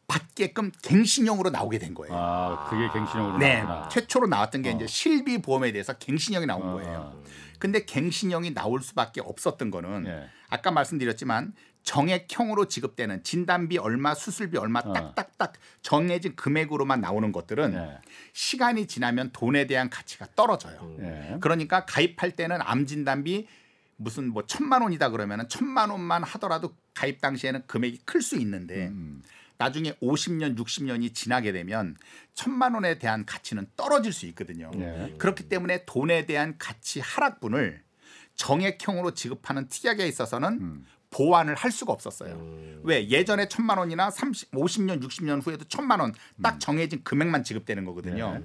받게끔 갱신형으로 나오게 된 거예요. 아, 그게 갱신형으로 네, 나왔구나. 최초로 나왔던 게 이제 실비 보험에 대해서 갱신형이 나온 거예요. 근데 갱신형이 나올 수밖에 없었던 거는 아까 말씀드렸지만 정액형으로 지급되는 진단비 얼마, 수술비 얼마 딱딱딱 정해진 금액으로만 나오는 것들은 시간이 지나면 돈에 대한 가치가 떨어져요. 그러니까 가입할 때는 암 진단비 무슨 뭐 1,000만 원이다 그러면은 1,000만 원만 하더라도 가입 당시에는 금액이 클 수 있는데 나중에 50년, 60년이 지나게 되면 1,000만 원에 대한 가치는 떨어질 수 있거든요. 그렇기 때문에 돈에 대한 가치 하락분을 정액형으로 지급하는 특약에 있어서는 보완을 할 수가 없었어요. 왜? 예전에 1,000만 원이나 50년, 60년 후에도 1,000만 원 딱 정해진 금액만 지급되는 거거든요.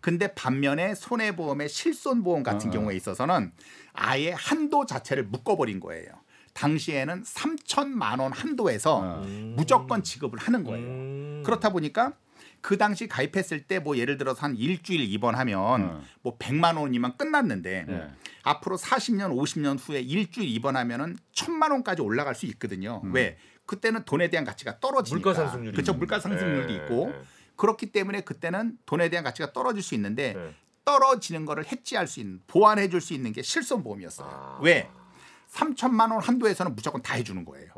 근데 반면에 손해보험의 실손보험 같은 경우에 있어서는 아예 한도 자체를 묶어버린 거예요. 당시에는 3,000만 원 한도에서 무조건 지급을 하는 거예요. 그렇다 보니까 그 당시 가입했을 때 뭐 예를 들어서 한 일주일 입원하면 뭐 100만 원이면 끝났는데 앞으로 40년, 50년 후에 일주일 입원하면은 1,000만 원까지 올라갈 수 있거든요. 왜? 그때는 돈에 대한 가치가 떨어지니까. 물가 상승률이 그렇죠. 물가 상승률도 있고. 그렇기 때문에 그때는 돈에 대한 가치가 떨어질 수 있는데 떨어지는 거를 해지할 수 있는, 보완해 줄 수 있는 게 실손보험이었어요. 왜? 3,000만 원 한도에서는 무조건 다 해주는 거예요.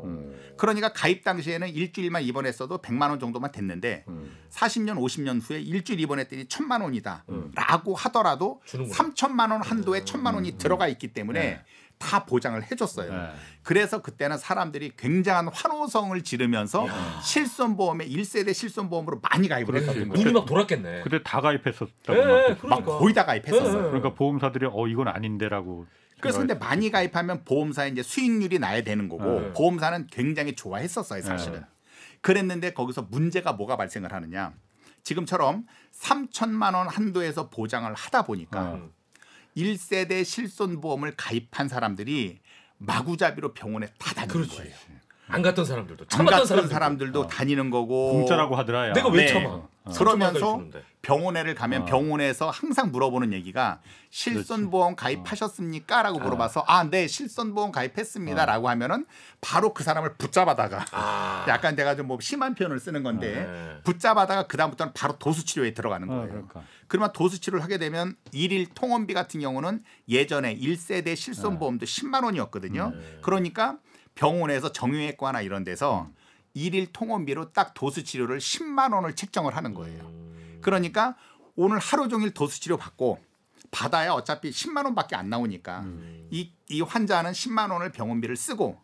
그러니까 가입 당시에는 일주일만 입원했어도 100만 원 정도만 됐는데 40년, 50년 후에 일주일 입원했더니 1,000만 원이다 라고 하더라도 3,000만 원 한도에 1,000만 원이 들어가 있기 때문에 다 보장을 해줬어요. 그래서 그때는 사람들이 굉장한 환호성을 지르면서 실손보험에 1세대 실손보험으로 많이 가입을 했거든요. 눈이 막 돌았겠네. 그때 다 가입했었다고 그러니까. 막 거의 다 가입했었어요. 그러니까 보험사들이 이건 아닌데라고. 그래서 근데 많이 가입하면 보험사에 이제 수익률이 나야 되는 거고 보험사는 굉장히 좋아했었어요, 사실은. 그랬는데 거기서 문제가 뭐가 발생을 하느냐. 지금처럼 3,000만 원 한도에서 보장을 하다 보니까 1세대 실손보험을 가입한 사람들이 마구잡이로 병원에 다 다니는 거예요. 안 갔던 사람들도, 안 갔던 사람들도 다니는 거고. 공짜라고 하더라. 야. 내가 왜 참아? 그러면서 병원에를 가면 병원에서 항상 물어보는 얘기가 실손보험 가입하셨습니까? 라고 물어봐서 네, 실손보험 가입했습니다. 라고 하면은 바로 그 사람을 붙잡아다가 약간 내가 좀 뭐 심한 표현을 쓰는 건데 붙잡아다가 그다음부터는 바로 도수치료에 들어가는 거예요. 그러니까. 그러면 도수치료를 하게 되면 일일 통원비 같은 경우는 예전에 1세대 실손보험도 10만 원이었거든요. 그러니까 병원에서 정형외과나 이런 데서 일일 통원비로 딱 도수치료를 10만 원을 책정을 하는 거예요. 그러니까 오늘 하루 종일 도수치료 받고 받아야 어차피 10만 원밖에 안 나오니까 이 환자는 10만 원을 병원비를 쓰고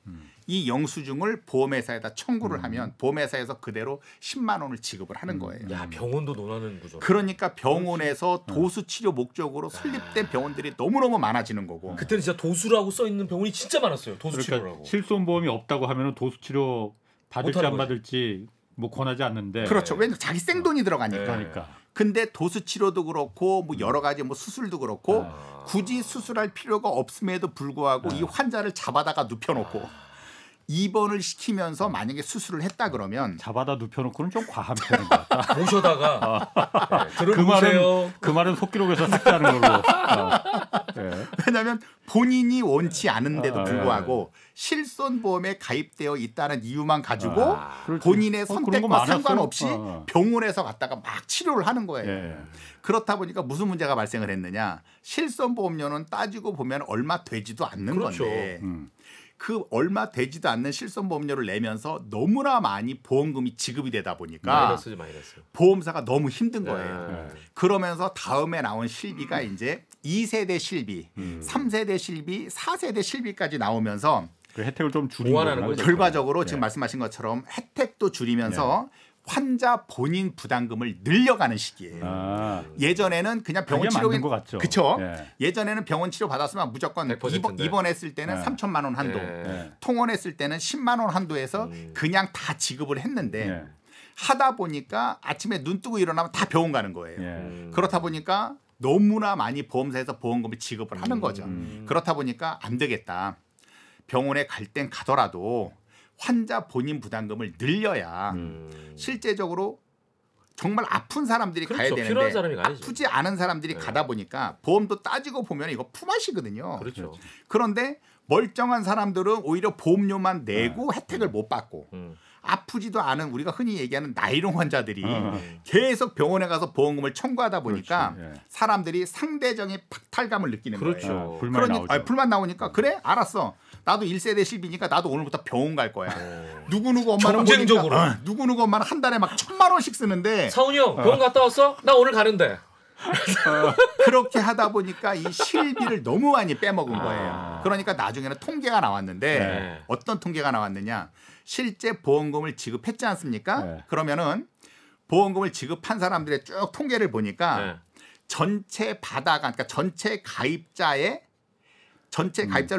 이 영수증을 보험회사에다 청구를 하면 보험회사에서 그대로 10만 원을 지급을 하는 거예요. 야, 병원도 논하는 구조. 그러니까 병원에서 도수치료 목적으로 설립된 병원들이 너무너무 많아지는 거고. 그때는 진짜 도수라고 써 있는 병원이 진짜 많았어요. 도수치료라고. 그러니까 실손보험이 없다고 하면은 도수치료 받을지 안 받을지 뭐 권하지 않는데. 그렇죠. 왜냐면 자기 생돈이 들어가니까. 그러니까. 근데 도수치료도 그렇고 뭐 여러 가지 뭐 수술도 그렇고 굳이 수술할 필요가 없음에도 불구하고 이 환자를 잡아다가 눕혀놓고 입원을 시키면서 만약에 수술을 했다 그러면 잡아다 눕혀놓고는 좀 과한 편인 것 같다. 모셔다가 들어보세요. 그 말은 속기록에서 삭제하는 걸로. 왜냐하면 본인이 원치 않은데도 불구하고 실손보험에 가입되어 있다는 이유만 가지고 본인의 선택과 상관없이 병원에서 갔다가 막 치료를 하는 거예요. 그렇다 보니까 무슨 문제가 발생을 했느냐. 실손보험료는 따지고 보면 얼마 되지도 않는 건데 그 얼마 되지도 않는 실손보험료를 내면서 너무나 많이 보험금이 지급이 되다 보니까 마이너스. 보험사가 너무 힘든 거예요. 그러면서 다음에 나온 실비가 이제 2세대 실비, 3세대 실비, 4세대 실비까지 나오면서 그 혜택을 좀 줄이는 거죠. 결과적으로 지금 말씀하신 것처럼 혜택도 줄이면서 환자 본인 부담금을 늘려가는 시기예요. 예전에는 그냥 병원 치료 그렇죠. 예전에는 병원 치료 받았으면 무조건 입원했을 때는 3,000만 원 한도, 통원했을 때는 10만 원 한도에서 그냥 다 지급을 했는데 하다 보니까 아침에 눈 뜨고 일어나면 다 병원 가는 거예요. 그렇다 보니까 너무나 많이 보험사에서 보험금을 지급을 하는 거죠. 그렇다 보니까 안 되겠다. 병원에 갈 땐 가더라도 환자 본인 부담금을 늘려야 실제적으로 정말 아픈 사람들이 그렇죠. 가야 필요한 되는데 사람이 가야지. 아프지 않은 사람들이 네. 가다 보니까 보험도 따지고 보면 이거 품앗이거든요. 그렇죠. 그런데 멀쩡한 사람들은 오히려 보험료만 내고 혜택을 못 받고 아프지도 않은 우리가 흔히 얘기하는 나이롱 환자들이 계속 병원에 가서 보험금을 청구하다 보니까 그렇지. 예. 사람들이 상대적인 박탈감을 느끼는 그렇죠. 거예요. 불만이 나오죠. 불만 나오니까 그래 알았어. 나도 1세대 실비니까 나도 오늘부터 병원 갈 거야. 누구누구 엄마는 정쟁적으로. 보니까, 누구누구 엄마는 한 달에 막 1,000만 원씩 쓰는데 사훈이 형 병원 갔다 왔어? 나 오늘 가는데. 그렇게 하다 보니까 이 실비를 너무 많이 빼먹은 거예요. 그러니까 나중에는 통계가 나왔는데 네. 어떤 통계가 나왔느냐. 실제 보험금을 지급했지 않습니까? 네. 그러면은 보험금을 지급한 사람들의 쭉 통계를 보니까 네. 전체 받아간 그러니까 전체 가입자를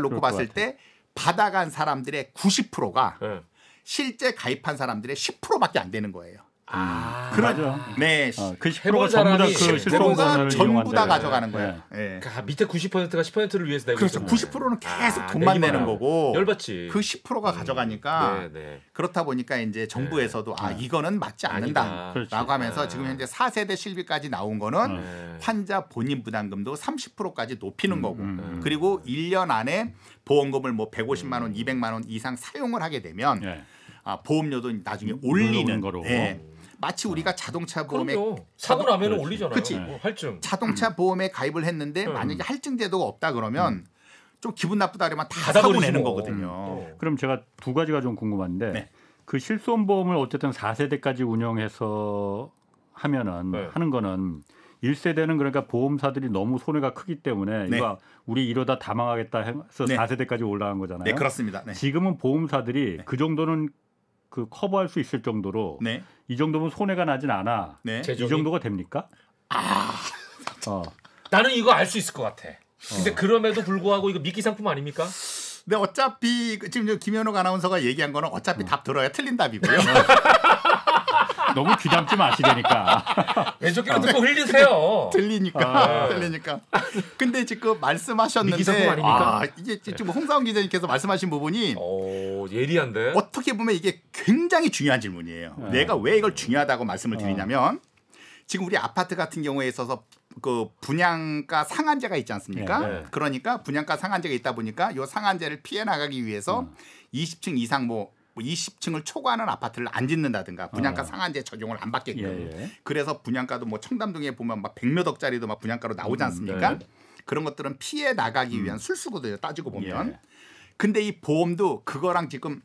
놓고 봤을 때 받아간 사람들의 90%가 네. 실제 가입한 사람들의 10%밖에 안 되는 거예요. 맞아. 네. 그 해본 10%가 전부 다그 사람이 실손자를 전부 다 이용한다. 가져가는 거예요. 예. 그러니까 밑에 90%가 10%를 위해서 내고 그렇죠. 있었네. 90%는 계속 돈만 내기만 내는 하고. 거고 열받지. 그 10%가 가져가니까 네, 네. 그렇다 보니까 이제 정부에서도 이거는 맞지 아니다. 않는다라고 그렇지. 하면서 지금 현재 4세대 실비까지 나온 거는 네. 환자 본인 부담금도 30%까지 높이는 거고 그리고 1년 안에 보험금을 뭐 150만 원, 200만 원 이상 사용을 하게 되면 예. 보험료도 나중에 올리는 올리는 거로. 예. 마치 우리가 자동차 보험에 그럼요. 사고 나면 그렇지. 올리잖아요. 그치. 할증. 자동차 보험에 가입을 했는데 만약에 할증 제도가 없다 그러면 좀 기분 나쁘다 그러면 다 받아버리지 사고 내는 뭐. 거거든요. 그럼 제가 두 가지가 좀 궁금한데 네. 그 실손보험을 어쨌든 4세대까지 운영해서 하면은 네. 하는 거는 1세대는 그러니까 보험사들이 너무 손해가 크기 때문에 네. 이거 우리 이러다 다 망하겠다 해서 네. 4세대까지 올라간 거잖아요. 네, 그렇습니다. 네. 지금은 보험사들이 그 정도는 그 커버할 수 있을 정도로 네. 이 정도면 손해가 나진 않아. 네. 이 정도가 됩니까? 나는 이거 알 수 있을 것 같아. 근데 그럼에도 불구하고 이거 미끼 상품 아닙니까? 근데 어차피 지금 김현욱 아나운서가 얘기한 거는 어차피 답 들어야 틀린 답이고요. 너무 귀담지 마시라니까. 왼쪽 귀로 듣고 흘리세요. 들리니까. 근데 지금 미끼 상품 말씀하셨는데 아닙니까? 이게 지금 홍사훈 기자님께서 말씀하신 부분이 오, 예리한데. 어떻게 보면 이게 굉장히 중요한 질문이에요. 내가 왜 이걸 중요하다고 말씀을 드리냐면 지금 우리 아파트 같은 경우에 있어서 그 분양가 상한제가 있지 않습니까? 네. 그러니까 분양가 상한제가 있다 보니까 이 상한제를 피해 나가기 위해서 20층 이상 뭐 20층을 초과하는 아파트를 안 짓는다든가 분양가 상한제 적용을 안 받게끔. 예. 그래서 분양가도 뭐 청담동에 보면 막 100몇 억짜리도 막 분양가로 나오지 않습니까? 네. 그런 것들은 피해 나가기 위한 술수거든요. 따지고 보면. 예. 근데 이 보험도 그거랑 지금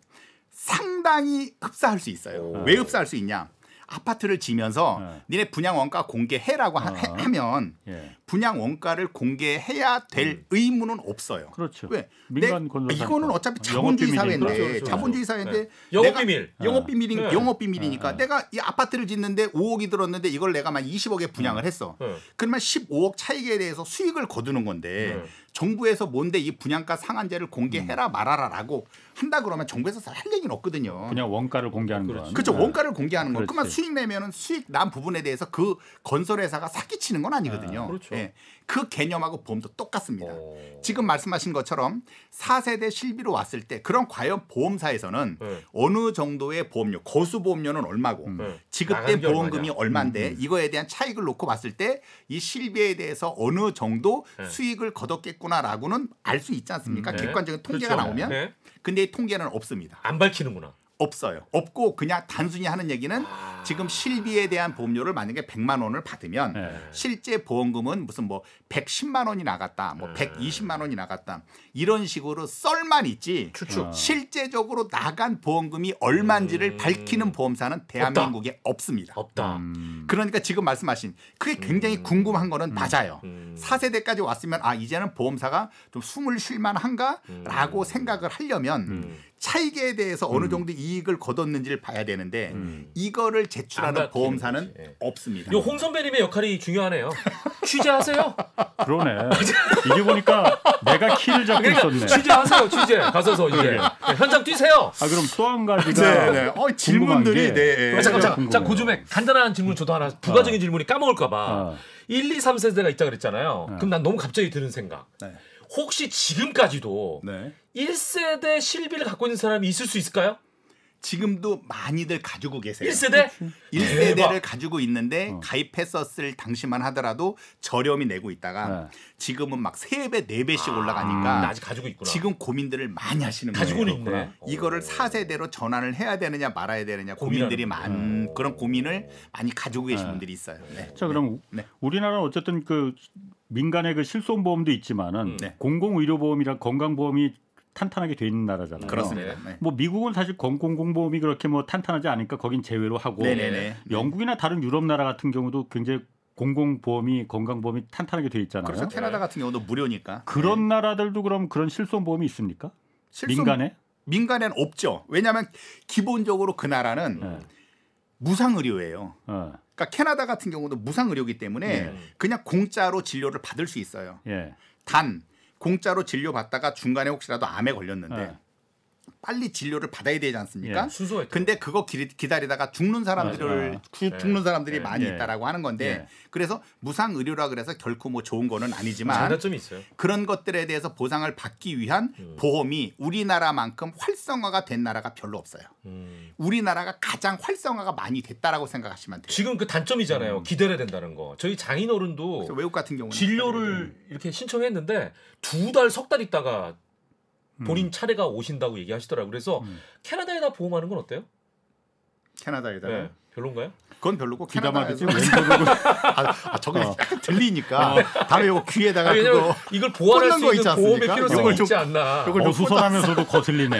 상당히 흡사할 수 있어요. 왜 흡사할 수 있냐? 아파트를 지면서 니네 분양 원가 공개해라고 하면 예. 분양 원가를 공개해야 될 의무는 없어요. 그렇죠. 왜? 민간 건설사 이거는 어차피 자본주의 사회인데 그렇죠. 자본주의 사회인데 네. 영업 비밀. 영업 네. 비밀이니까 내가 이 아파트를 짓는데 5억이 들었는데 이걸 내가 만 20억에 분양을 했어. 네. 그러면 15억 차익에 대해서 수익을 거두는 건데 네. 정부에서 뭔데 이 분양가 상한제를 공개해라 말아라라고 한다 그러면 정부에서 할 얘기는 없거든요. 그냥 원가를 공개하는 거. 그렇죠. 원가를 공개하는 거. 그렇지. 그러면 수익 내면은 수익 난 부분에 대해서 그 건설회사가 사기치는 건 아니거든요. 그렇죠. 예. 그 개념하고 보험도 똑같습니다. 오. 지금 말씀하신 것처럼 4세대 실비로 왔을 때 그럼 과연 보험사에서는 네. 어느 정도의 보험료, 거수보험료는 얼마고 네. 지급된 나가는 게 보험금이 얼마냐. 얼마인데 이거에 대한 차익을 놓고 봤을 때 이 실비에 대해서 어느 정도 네. 수익을 거뒀겠구나라고는 알 수 있지 않습니까? 네. 객관적인 통계가 그렇죠. 나오면. 네. 근데 이 통계는 없습니다. 안 밝히는구나. 없어요. 없고 그냥 단순히 하는 얘기는 지금 실비에 대한 보험료를 만약에 100만 원을 받으면 네. 실제 보험금은 무슨 뭐 110만 원이 나갔다, 뭐 120만 원이 나갔다 이런 식으로 썰만 있지. 추측. 실제적으로 나간 보험금이 얼마인지를 밝히는 보험사는 대한민국에 없습니다. 없다. 그러니까 지금 말씀하신 그게 굉장히 궁금한 거는 맞아요. 4세대까지 왔으면 아 이제는 보험사가 좀 숨을 쉴 만한가라고 생각을 하려면 차익에 대해서 어느 정도 이익을 거뒀는지를 봐야 되는데 이거를 제출하는 보험사는 없습니다. 이 홍 선배님의 역할이 중요하네요. 취재하세요. 그러네. 이게 보니까 내가 키를 잡고 있었네. 취재하세요. 취재 가서서 이제 현장 뛰세요. 아 그럼 또 한 가지가 질문들이 잠깐 그 중에 간단한 질문 저도 하나 부가적인 질문이 까먹을까봐 1, 2, 3세대가 있다 그랬잖아요. 그럼 난 너무 갑자기 드는 생각. 혹시 지금까지도 1세대 실비를 갖고 있는 사람이 있을 수 있을까요? 지금도 많이들 가지고 계세요. 1세대? 1세대를 가지고 있는데 가입했었을 당시만 하더라도 저렴이 내고 있다가 지금은 막 3배, 4배씩 올라가니까 아직 가지고 있구나. 지금 고민들을 많이 하시는 가지고는 거예요. 있네. 이거를 4세대로 전환을 해야 되느냐 말아야 되느냐 고민들이 그런 고민을 많이 가지고 계신 분들이 있어요. 자, 그럼 우리나라는 어쨌든 그 민간의 그 실손보험도 있지만은 공공의료보험이랑 건강보험이 탄탄하게 돼 있는 나라잖아요. 그렇습니다. 뭐 미국은 사실 공공보험이 그렇게 뭐 탄탄하지 않으니까 거긴 제외로 하고 영국이나 다른 유럽 나라 같은 경우도 굉장히 공공보험이 건강보험이 탄탄하게 돼 있잖아요. 그렇죠. 캐나다 같은 경우도 무료니까. 그런 나라들도 그럼 그런 실손보험이 있습니까? 민간에? 민간에는 없죠. 왜냐하면 기본적으로 그 나라는 무상의료예요. 그러니까 캐나다 같은 경우도 무상의료이기 때문에 그냥 공짜로 진료를 받을 수 있어요. 단 공짜로 진료 받다가 중간에 혹시라도 암에 걸렸는데 빨리 진료를 받아야 되지 않습니까? 근데 그거 기다리다가 죽는 사람들이 많이 있다라고 하는 건데 그래서 무상 의료라 그래서 결코 뭐 좋은 거는 아니지만 장단점이 있어요. 그런 것들에 대해서 보상을 받기 위한 보험이 우리나라만큼 활성화가 된 나라가 별로 없어요. 우리나라가 가장 활성화가 많이 됐다라고 생각하시면 돼요. 지금 그 단점이잖아요. 기다려야 된다는 거. 저희 장인어른도 외국 같은 경우는 진료를 이렇게 신청했는데 2달, 석 달 있다가 본인 차례가 오신다고 얘기하시더라고요. 그래서 캐나다에다 보험하는 건 어때요? 캐나다에다 별론가요? 그건 별로고 캐나다에서 저거 약간 들리니까 다음에 이거 귀에다가 그거 이걸 보완할 수 있는 보험의 필요성이 있지 않나. 어수선하면서도 거슬리네.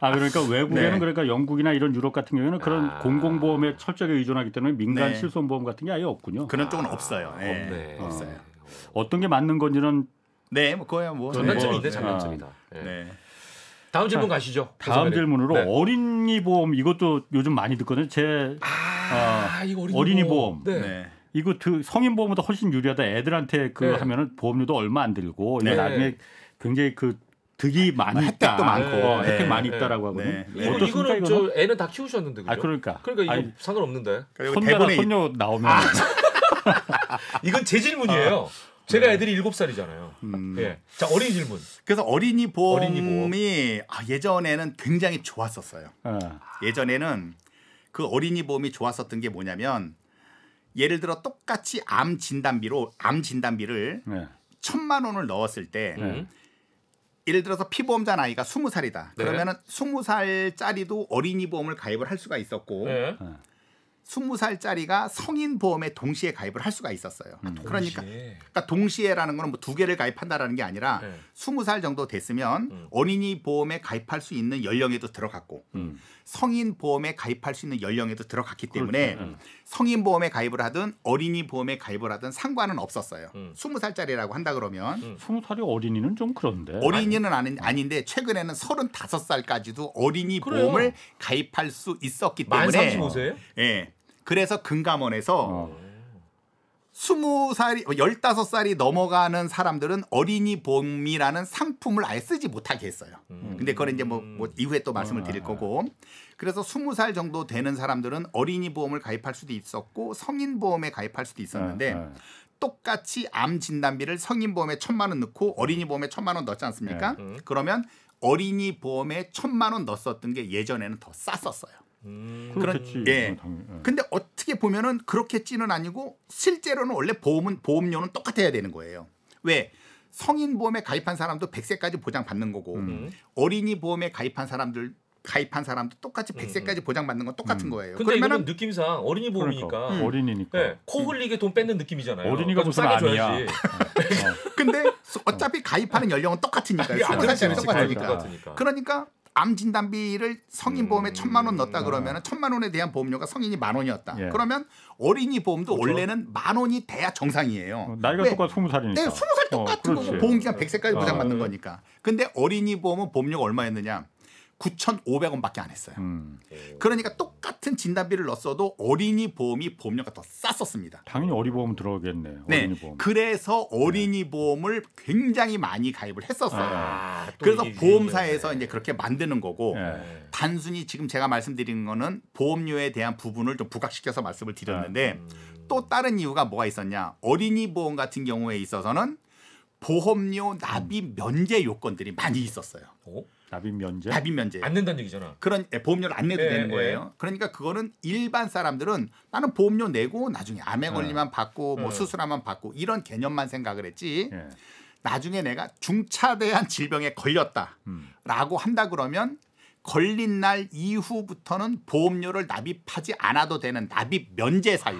그러니까 외국에는 그러니까 영국이나 이런 유럽 같은 경우에는 그런 공공보험에 철저하게 의존하기 때문에 민간 실손보험 같은 게 아예 없군요. 그런 쪽은 없어요. 없어요. 어떤 게 맞는 건지는 뭐 그거야 뭐 장단점인데 장단점이다. 다음 질문 가시죠. 다음 질문으로 어린이 보험 이것도 요즘 많이 듣거든요. 이거 어린이 보험. 이거 성인 보험보다 훨씬 유리하다. 애들한테 하면은 보험료도 얼마 안 들고 이거 나중에 굉장히 득이 많이 있다. 혜택도 많고 혜택 많이 있다라고 하거든요. 이거는 저 애는 다 키우셨는데 그죠? 그러니까 이거 상관없는데. 손녀 나오면 이건 제 질문이에요. 제가 애들이 7살이잖아요. 자, 어린이 질문. 그래서 어린이 보험이 예전에는 굉장히 좋았었어요. 예전에는 그 어린이 보험이 좋았었던 게 뭐냐면 예를 들어 똑같이 암 진단비를 1,000만 원을 넣었을 때 예를 들어서 피보험자 나이가 20살이다. 그러면은 20살짜리도 어린이 보험을 가입을 할 수가 있었고 20살짜리가 성인 보험에 동시에 가입을 할 수가 있었어요. 그러니까 동시에라는 거는 뭐 2개를 가입한다라는 게 아니라 20살 정도 됐으면 어린이 보험에 가입할 수 있는 연령에도 들어갔고 성인 보험에 가입할 수 있는 연령에도 들어갔기 때문에 성인 보험에 가입을 하든 어린이 보험에 가입을 하든 상관은 없었어요. 20살짜리라고 한다 그러면 20살이 어린이는 좀 그런데 어린이는 아닌데 최근에는 35살까지도 어린이 보험을 가입할 수 있었기 때문에 35세예요? 그래서 금감원에서 15살이 넘어가는 사람들은 어린이 보험이라는 상품을 아예 쓰지 못하게 했어요. 근데 그건 이제 뭐 이후에 또 말씀을 드릴 거고. 그래서 20살 정도 되는 사람들은 어린이 보험을 가입할 수도 있었고 성인 보험에 가입할 수도 있었는데 똑같이 암 진단비를 성인 보험에 1,000만 원 넣고 어린이 보험에 1,000만 원 넣지 않습니까? 그러면 어린이 보험에 1,000만 원 넣었었던 게 예전에는 더 쌌었어요. 그렇겠지. 근데 어떻게 보면은 그렇겠지는 아니고 실제로는 원래 보험료는 똑같아야 되는 거예요. 왜? 성인 보험에 가입한 사람도 100세까지 보장받는 거고 어린이 보험에 가입한 사람도 똑같이 100세까지 보장받는 건 똑같은 거예요. 근데 이거는 느낌상 어린이 보험이니까 어린이니까 코 흘리게 돈 뺏는 느낌이잖아요. 어린이가 무슨 암이야. 근데 어차피 가입하는 연령은 똑같으니까요. 20살짜리 똑같으니까. 그러니까 암 진단비를 성인 보험에 1,000만 원 넣었다 그러면 1,000만 원에 대한 보험료가 성인이 10,000원이었다. 예. 그러면 어린이 보험도 그렇죠. 원래는 10,000원이 돼야 정상이에요. 나이가 똑같아 20살이니까. 네, 20살 똑같은 거고 보험기간 100세까지 보장받는 네. 거니까. 근데 어린이 보험은 보험료가 얼마였느냐? 9,500원밖에 안 했어요. 그러니까 똑같은 진단비를 넣었어도 어린이 보험이 보험료가 더 쌌었습니다. 당연히 어린이 보험 들어오겠네. 네, 어린이 보험. 그래서 어린이 보험을 굉장히 많이 가입을 했었어요. 또 그래서 이게 보험사에서 유행이었네. 이제 그렇게 만드는 거고 예. 단순히 지금 제가 말씀드리는 거는 보험료에 대한 부분을 좀 부각시켜서 말씀을 드렸는데 또 다른 이유가 뭐가 있었냐? 어린이 보험 같은 경우에 있어서는 보험료 납입 면제 요건들이 많이 있었어요. 어? 납입 면제. 납입 면제. 안 낸다는 얘기잖아. 그런 보험료를 안 내도 예, 되는 거예요. 그러니까 그거는 일반 사람들은 나는 보험료 내고 나중에 암에 걸리면 받고 뭐 수술하면 받고 이런 개념만 생각을 했지. 예. 나중에 내가 중차대한 질병에 걸렸다라고 한다 그러면 걸린 날 이후부터는 보험료를 납입하지 않아도 되는 납입 면제 사유.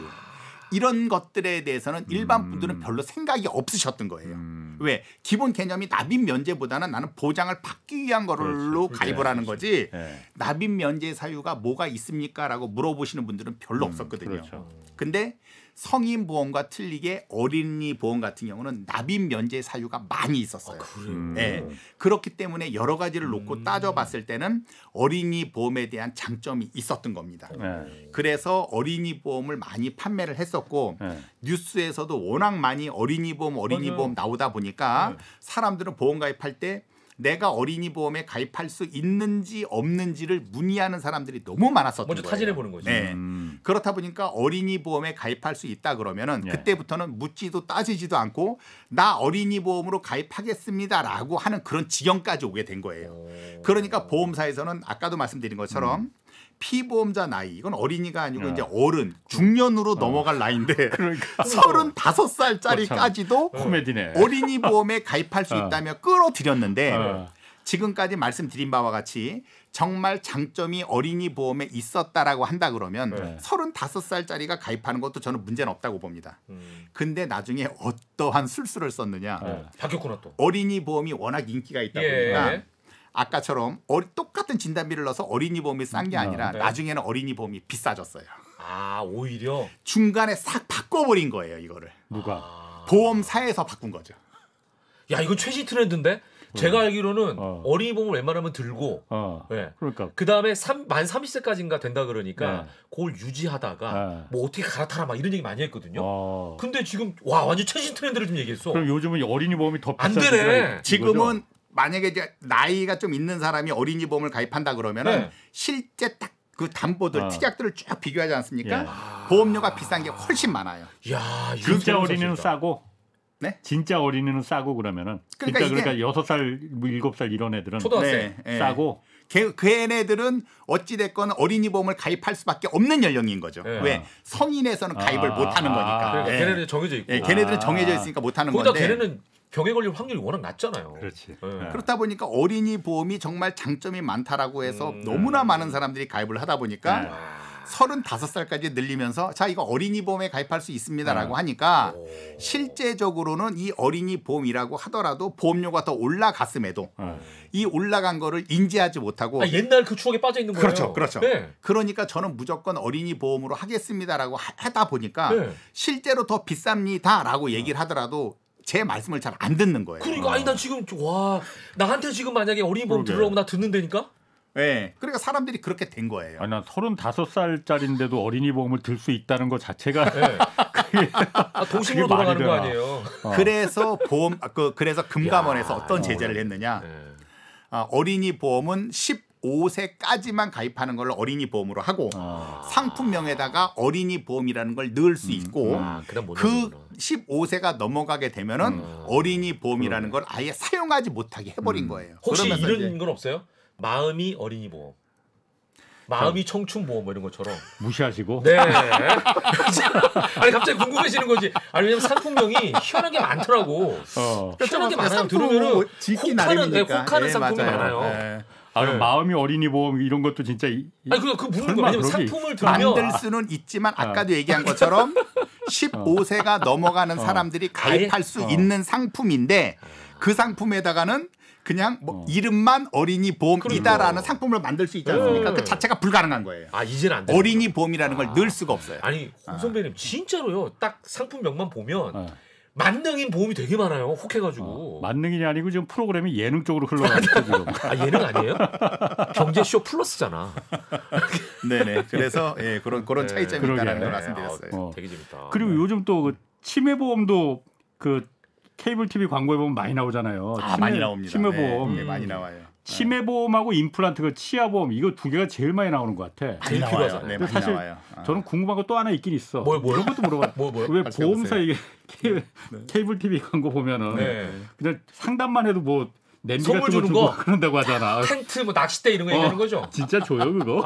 이런 것들에 대해서는 일반 분들은 별로 생각이 없으셨던 거예요. 왜? 기본 개념이 납입 면제보다는 나는 보장을 받기 위한 걸로 가입을 하는 거지 예. 납입 면제 사유가 뭐가 있습니까? 라고 물어보시는 분들은 별로 없었거든요. 그렇죠. 근데 성인 보험과 틀리게 어린이 보험 같은 경우는 납입 면제 사유가 많이 있었어요. 네. 그렇기 때문에 여러 가지를 놓고 따져봤을 때는 어린이 보험에 대한 장점이 있었던 겁니다. 예. 그래서 어린이 보험을 많이 판매를 했었고 예. 뉴스에서도 워낙 많이 어린이 맞아요. 보험 나오다 보니까 네. 사람들은 보험 가입할 때 내가 어린이 보험에 가입할 수 있는지 없는지를 문의하는 사람들이 너무 많았었던 먼저 거예요. 타진해 보는 거지. 네. 그렇다 보니까 어린이 보험에 가입할 수 있다 그러면은 예. 그때부터는 묻지도 따지지도 않고 나 어린이 보험으로 가입하겠습니다라고 하는 그런 지경까지 오게 된 거예요. 그러니까 보험사에서는 아까도 말씀드린 것처럼 피보험자 나이 이건 어린이가 아니고 이제 어른 중년으로 넘어갈 나이인데 그러니까 35살짜리까지도 코미디네. 어린이 보험에 가입할 수 있다며 끌어들였는데 어. 지금까지 말씀드린 바와 같이 정말 장점이 어린이 보험에 있었다라고 한다 그러면 네. 35살짜리가 가입하는 것도 저는 문제는 없다고 봅니다. 근데 나중에 어떠한 술수를 썼느냐. 네. 바뀌었구나 또. 어린이 보험이 워낙 인기가 있다 예. 보니까 아까처럼 똑같은 진단비를 넣어서 어린이 보험이 싼 게 아니라 네. 나중에는 어린이 보험이 비싸졌어요. 아 오히려. 중간에 싹 바꿔버린 거예요. 이거를. 누가? 보험사에서 바꾼 거죠. 야 이건 최신 트렌드인데. 제가 알기로는 어. 어린이 보험을 웬만하면 들고. 네. 그러니까 그 다음에 만 30세까지인가 된다 그러니까 네. 그걸 유지하다가 네. 뭐 어떻게 갈아타라 막 이런 얘기 많이 했거든요. 어. 근데 지금 와 완전 최신 트렌드를 좀 얘기했어. 그럼 요즘은 어린이 보험이 더 안 비싸지더라. 되네. 이거죠? 지금은 만약에 이제 나이가 좀 있는 사람이 어린이 보험을 가입한다 그러면은 네. 실제 딱 그 담보들 특약들을 쭉 비교하지 않습니까? 예. 보험료가 비싼 게 훨씬 많아요. 야 이거 진짜 새로운 어린이는 사실이다. 싸고 네? 진짜 어린이는 싸고 그러면은 그러니까 진짜 이게- 6살, 7살 이런 애들은 초등학생. 네, 예. 싸고 걔네들은 어찌 됐건 어린이 보험을 가입할 수밖에 없는 연령인 거죠. 네. 왜? 성인에서는 가입을 못 하는 거니까. 그러니까 예. 걔네는 정해져 있고. 예, 걔네들은 정해져 있으니까 못 하는 거기다 건데. 걔네는 병에 걸릴 확률이 워낙 낮잖아요. 그렇지. 네. 네. 그렇다 보니까 어린이 보험이 정말 장점이 많다라고 해서 너무나 많은 사람들이 가입을 하다 보니까 네. 35살까지 늘리면서 자 이거 어린이 보험에 가입할 수 있습니다라고 하니까 실제적으로는 이 어린이 보험이라고 하더라도 보험료가 더 올라갔음에도 네. 이 올라간 거를 인지하지 못하고 아, 옛날 그 추억에 빠져 있는 거예요. 그렇죠, 그렇죠. 네. 그러니까 저는 무조건 어린이 보험으로 하겠습니다라고 하다 보니까 네. 실제로 더 비쌉니다라고 얘기를 하더라도 제 말씀을 잘 안 듣는 거예요. 그러니까 아니 나 지금 와 나한테 지금 만약에 어린이 보험 그러게. 들으라고 나 듣는다니까? 네. 그러니까 사람들이 그렇게 된 거예요. 아니 난 35살짜리인데도 어린이 보험을 들 수 있다는 것 자체가 네. 아, 도심으로 그게 말이 돌아가는 거 되나. 아니에요. 그래서 그래서 금감원에서 어떤 제재를 했느냐? 네. 어린이 보험은 15세까지만 가입하는 걸 어린이 보험으로 하고 상품명에다가 어린이 보험이라는 걸 넣을 수 있고 그다음 못 그 넣는구나. 15세가 넘어가게 되면은 어린이 보험이라는 걸 아예 사용하지 못하게 해버린 거예요. 혹시 그러면서 이런 이제 건 없어요? 마음이 어린이 보험, 마음이 청춘 보험 뭐 이런 것처럼. 무시하시고 네. 아니 갑자기 궁금해지는 거지. 아니 왜냐면 상품명이 희한하게 많더라고. 희한하게 많아요. 들으면은 짓기 혹하는 나름이니까. 혹하는 예, 상품이 맞아요. 많아요. 예. 그럼 네. 마음이 어린이 보험 이런 것도 진짜 아니 그 묻는 거 설마 왜냐면 그런 게 상품을 들으면 만들 수는 있지만 아까도 얘기한 것처럼 15세가 넘어가는 사람들이 가입할 수 있는 상품인데 그 상품에다가는 그냥 뭐 이름만 어린이 보험이다라는 상품을 만들 수 있지 않습니까? 그 자체가 불가능한 거예요. 아 이제는 안 돼. 어린이 보험이라는 걸 넣을 수가 없어요. 아니 홍 선배님 진짜로요. 딱 상품명만 보면 만능인 보험이 되게 많아요. 혹해가지고. 만능이 아니고 지금 프로그램이 예능 쪽으로 흘러가니까 지금. 아 예능 아니에요? 경제쇼 플러스잖아. 네네. 그래서 예, 그런 차이점이 있다는 걸 말씀드렸어요. 되게 재밌다. 그리고 요즘 또 치매 보험도 그 케이블 TV 광고에 보면 많이 나오잖아요. 많이 나옵니다. 치매 보험. 네, 많이 나와요. 치매 보험하고 임플란트 그 치아 보험 이거 두 개가 제일 많이 나오는 것 같아. 많이 나와요. 네, 많이 사실 나와요. 저는 궁금한 거 또 하나 있긴 있어. 뭐요? 이런 것도 물어봐. 왜 보험사 이게 케이블 TV 광고 보면은 그냥 상담만 해도 뭐 냄비 같은 거 주고 그런다고 하잖아. 텐트 뭐 낚싯대 이런 거 얘기하는 거죠? 진짜 줘요 그거?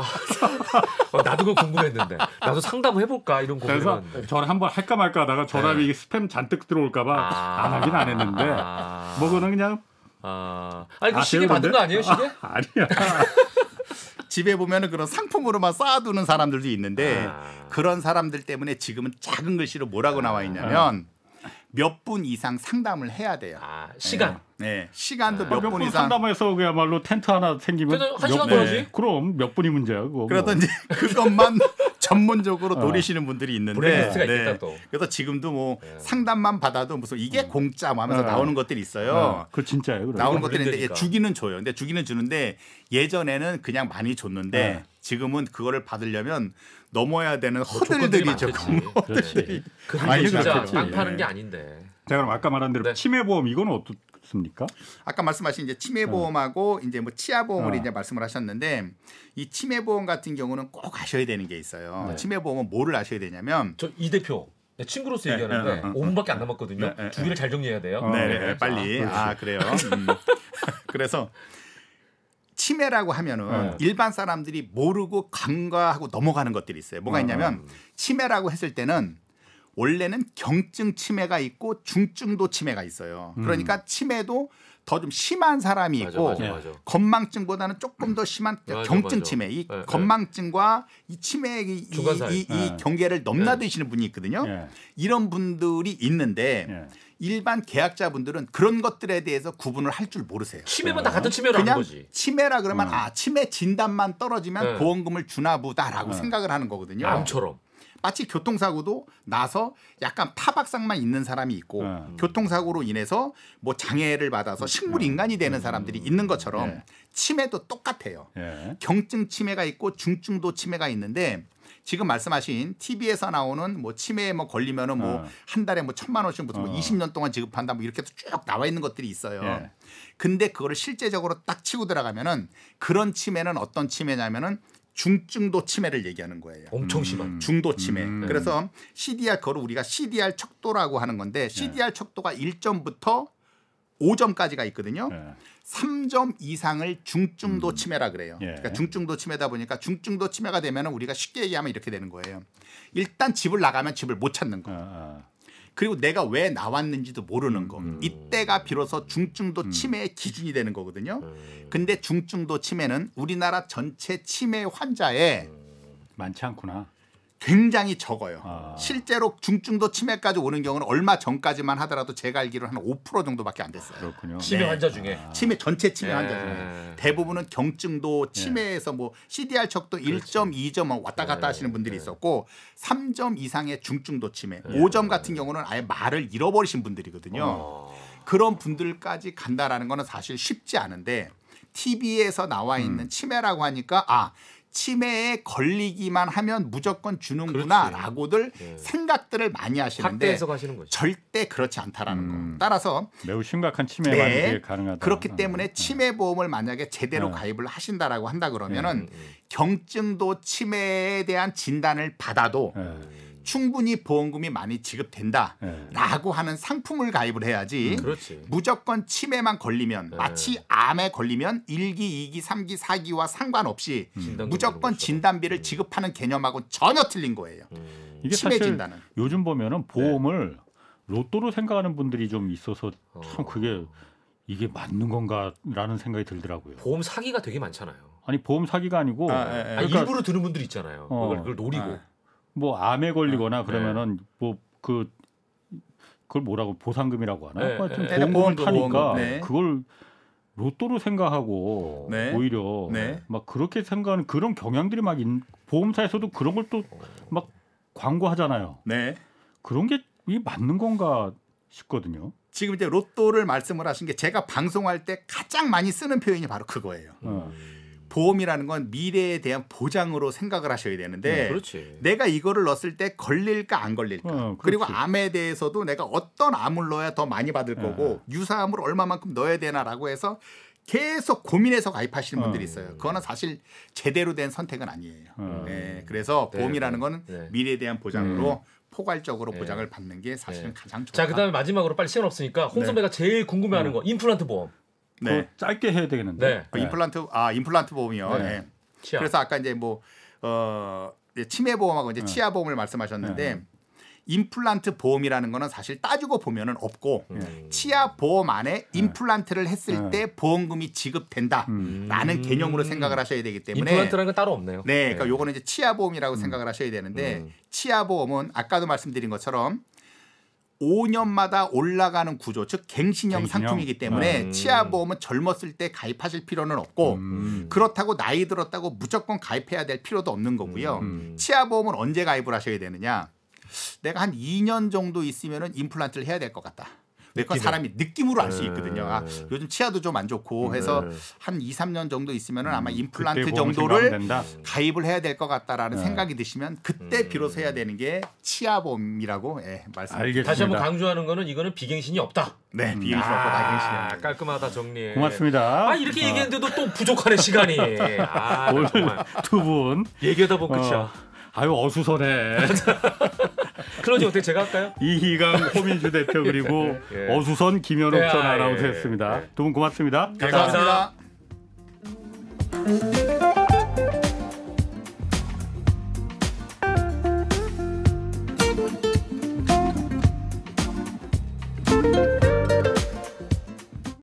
나도 그거 궁금했는데 나도 상담 해볼까 이런 거. 그래서 전화 한번 할까 말까 하다가 전화비 스팸 잔뜩 들어올까봐 안 하긴 안 했는데 뭐 그거는 그냥 아니 그 시계 받은 거 아니에요 시계? 아니야. 집에 보면은 그런 상품으로만 쌓아두는 사람들도 있는데 그런 사람들 때문에 지금은 작은 글씨로 뭐라고 나와 있냐면 몇 분 이상 상담을 해야 돼요. 시간. 네, 시간도 몇 분 이상 상담해서 그야말로 텐트 하나 생기면 한 시간 걸리지? 그럼 몇 분이 문제야 그거. 그러던지 그것만 전문적으로 노리시는 분들이 있는데 브레이스가 있겠다 또. 그래서 지금도 뭐 상담만 받아도 무슨 이게 공짜 뭐 하면서 나오는 것들이 있어요. 그 진짜예요. 나오는 것들이 있는데 주기는 줘요. 근데 주기는 주는데 예전에는 그냥 많이 줬는데 지금은 그거를 받으려면 넘어야 되는 허들들이 조금 그렇지. 그게 진짜 빵 파는 게 아닌데. 자 그럼 아까 말한 대로 치매 보험 이거는 어떻습니까? 아까 말씀하신 이제 치매 보험하고 이제 뭐 치아 보험을 이제 말씀을 하셨는데 이 치매 보험 같은 경우는 꼭 아셔야 되는 게 있어요. 치매 보험은 뭐를 아셔야 되냐면 저 이 대표 내 친구로서 얘기하는데 5분밖에 안 남았거든요. 주기를 잘 정리해야 돼요. 네, 빨리. 그래요. 그래서 치매라고 하면은 일반 사람들이 모르고 간과하고 넘어가는 것들이 있어요. 뭐가 있냐면 치매라고 했을 때는 원래는 경증 치매가 있고 중증도 치매가 있어요. 그러니까 치매도 더 좀 심한 사람이 있고 맞아. 건망증보다는 조금 더 심한 경증 치매. 이 건망증과 이 치매 이 경계를 넘나드시는 분이 있거든요. 이런 분들이 있는데 일반 계약자분들은 그런 것들에 대해서 구분을 할 줄 모르세요. 치매만 다 같은 치매라는 그냥 거지. 치매라 그러면 치매 진단만 떨어지면 보험금을 주나 보다라고 생각을 하는 거거든요. 암처럼. 마치 교통사고도 나서 약간 타박상만 있는 사람이 있고 교통사고로 인해서 뭐 장애를 받아서 식물인간이 되는 사람들이 있는 것처럼 치매도 똑같아요. 경증 치매가 있고 중증도 치매가 있는데 지금 말씀하신 TV에서 나오는 뭐 치매에 뭐 걸리면은 뭐 한 달에 뭐 1,000만 원씩부터 뭐 20년 동안 지급한다 뭐 이렇게 쭉 나와 있는 것들이 있어요. 근데 그거를 실제적으로 딱 치고 들어가면은 그런 치매는 어떤 치매냐면은 중증도 치매를 얘기하는 거예요. 엄청 심한 중도 치매. 그래서 CDR 그걸 우리가 CDR 척도라고 하는 건데 CDR 척도가 1점부터 5점까지가 있거든요. 3점 이상을 중증도 치매라 그래요. 그러니까 중증도 치매다 보니까 중증도 치매가 되면 우리가 쉽게 얘기하면 이렇게 되는 거예요. 일단 집을 나가면 집을 못 찾는 거. 그리고 내가 왜 나왔는지도 모르는 거. 이때가 비로소 중증도 치매의 기준이 되는 거거든요. 근데 중증도 치매는 우리나라 전체 치매 환자의 많지 않구나. 굉장히 적어요. 실제로 중증도 치매까지 오는 경우는 얼마 전까지만 하더라도 제가 알기로 한 5% 정도밖에 안 됐어요. 그렇군요. 치매 환자 중에 치매 전체 치매 환자 중에 대부분은 경증도 치매에서 뭐 CDR 척도 1점, 2점 왔다 갔다 하시는 분들이 있었고 3점 이상의 중증도 치매, 5점 같은 경우는 아예 말을 잃어버리신 분들이거든요. 그런 분들까지 간다라는 거는 사실 쉽지 않은데 TV에서 나와 있는 치매라고 하니까 치매에 걸리기만 하면 무조건 주는구나라고들 생각들을 많이 하시는데 확대해서 가시는 거죠. 절대 그렇지 않다라는 거. 따라서 매우 심각한 치매만 가능하다. 그렇기 때문에 치매 보험을 만약에 제대로 가입을 하신다라고 한다 그러면은 경증도 치매에 대한 진단을 받아도 충분히 보험금이 많이 지급된다라고 하는 상품을 가입을 해야지 무조건 치매만 걸리면 마치 암에 걸리면 1기, 2기, 3기, 4기와 상관없이 무조건 진단비를 지급하는 개념하고는 전혀 틀린 거예요. 이게 치매 사실 진단은. 요즘 보면은 보험을 로또로 생각하는 분들이 좀 있어서 참 그게 이게 맞는 건가라는 생각이 들더라고요. 보험 사기가 되게 많잖아요. 아니 보험 사기가 아니고 그러니까 일부러 드는 분들 있잖아요. 그걸 노리고. 뭐 암에 걸리거나 그러면은 뭐 그걸 뭐라고 보상금이라고 하나? 네, 하여튼 네, 보험금을 보험금, 타니까 보험금. 네. 그걸 로또로 생각하고 네. 오히려 네. 막 그렇게 생각하는 그런 경향들이 막 보험사에서도 그런 걸 또 막 광고하잖아요. 네. 그런 게 이 맞는 건가 싶거든요. 지금 이제 로또를 말씀을 하신 게 제가 방송할 때 가장 많이 쓰는 표현이 바로 그거예요. 보험이라는 건 미래에 대한 보장으로 생각을 하셔야 되는데 그렇지. 내가 이거를 넣었을 때 걸릴까 안 걸릴까. 그리고 암에 대해서도 내가 어떤 암을 넣어야 더 많이 받을 거고 유사암을 얼마만큼 넣어야 되나라고 해서 계속 고민해서 가입하시는 분들이 있어요. 그거는 사실 제대로 된 선택은 아니에요. 네, 그래서 보험이라는 건 미래에 대한 보장으로 포괄적으로 보장을 받는 게 사실은 가장 좋다. 자, 그다음에 마지막으로 빨리 시간 없으니까 홍 선배가 제일 궁금해하는 거 임플란트 보험. 네. 짧게 해야 되겠는데. 그 임플란트 보험이요. 네. 그래서 아까 이제 뭐 치매 보험하고 이제 치아 보험을 말씀하셨는데 임플란트 보험이라는 거는 사실 따지고 보면은 없고 치아 보험 안에 임플란트를 했을 때 보험금이 지급된다라는 개념으로 생각을 하셔야 되기 때문에 임플란트라는 건 따로 없네요. 네, 그러니까 요거는 이제 치아 보험이라고 생각을 하셔야 되는데 치아 보험은 아까도 말씀드린 것처럼 5년마다 올라가는 구조, 즉 갱신형 상품이기 때문에 치아 보험은 젊었을 때 가입하실 필요는 없고 그렇다고 나이 들었다고 무조건 가입해야 될 필요도 없는 거고요. 치아 보험은 언제 가입을 하셔야 되느냐? 내가 한 2년 정도 있으면은 임플란트를 해야 될 것 같다. 그건 사람이 느낌으로 알 수 있거든요. 아, 요즘 치아도 좀 안 좋고 해서 한 2, 3년 정도 있으면은 아마 임플란트 정도를 가입을 해야 될 것 같다라는 생각이 드시면 그때 비로소 해야 되는 게 치아보험이라고 말씀드립니다. 다시 한번 강조하는 거는 이거는 비갱신이 없다. 네, 비갱신 없고 다 갱신이. 깔끔하다 정리. 고맙습니다. 이렇게 얘기했는데도 또 부족하네 시간이. 오늘 두 분 얘기하다 보면 끝이야. 아유 어수선해. 클로징 어떻게 제가 할까요? 이희강 호민주 대표 그리고 어수선 김현옥 전 아나운서였습니다. 두 분 고맙습니다. 감사합니다.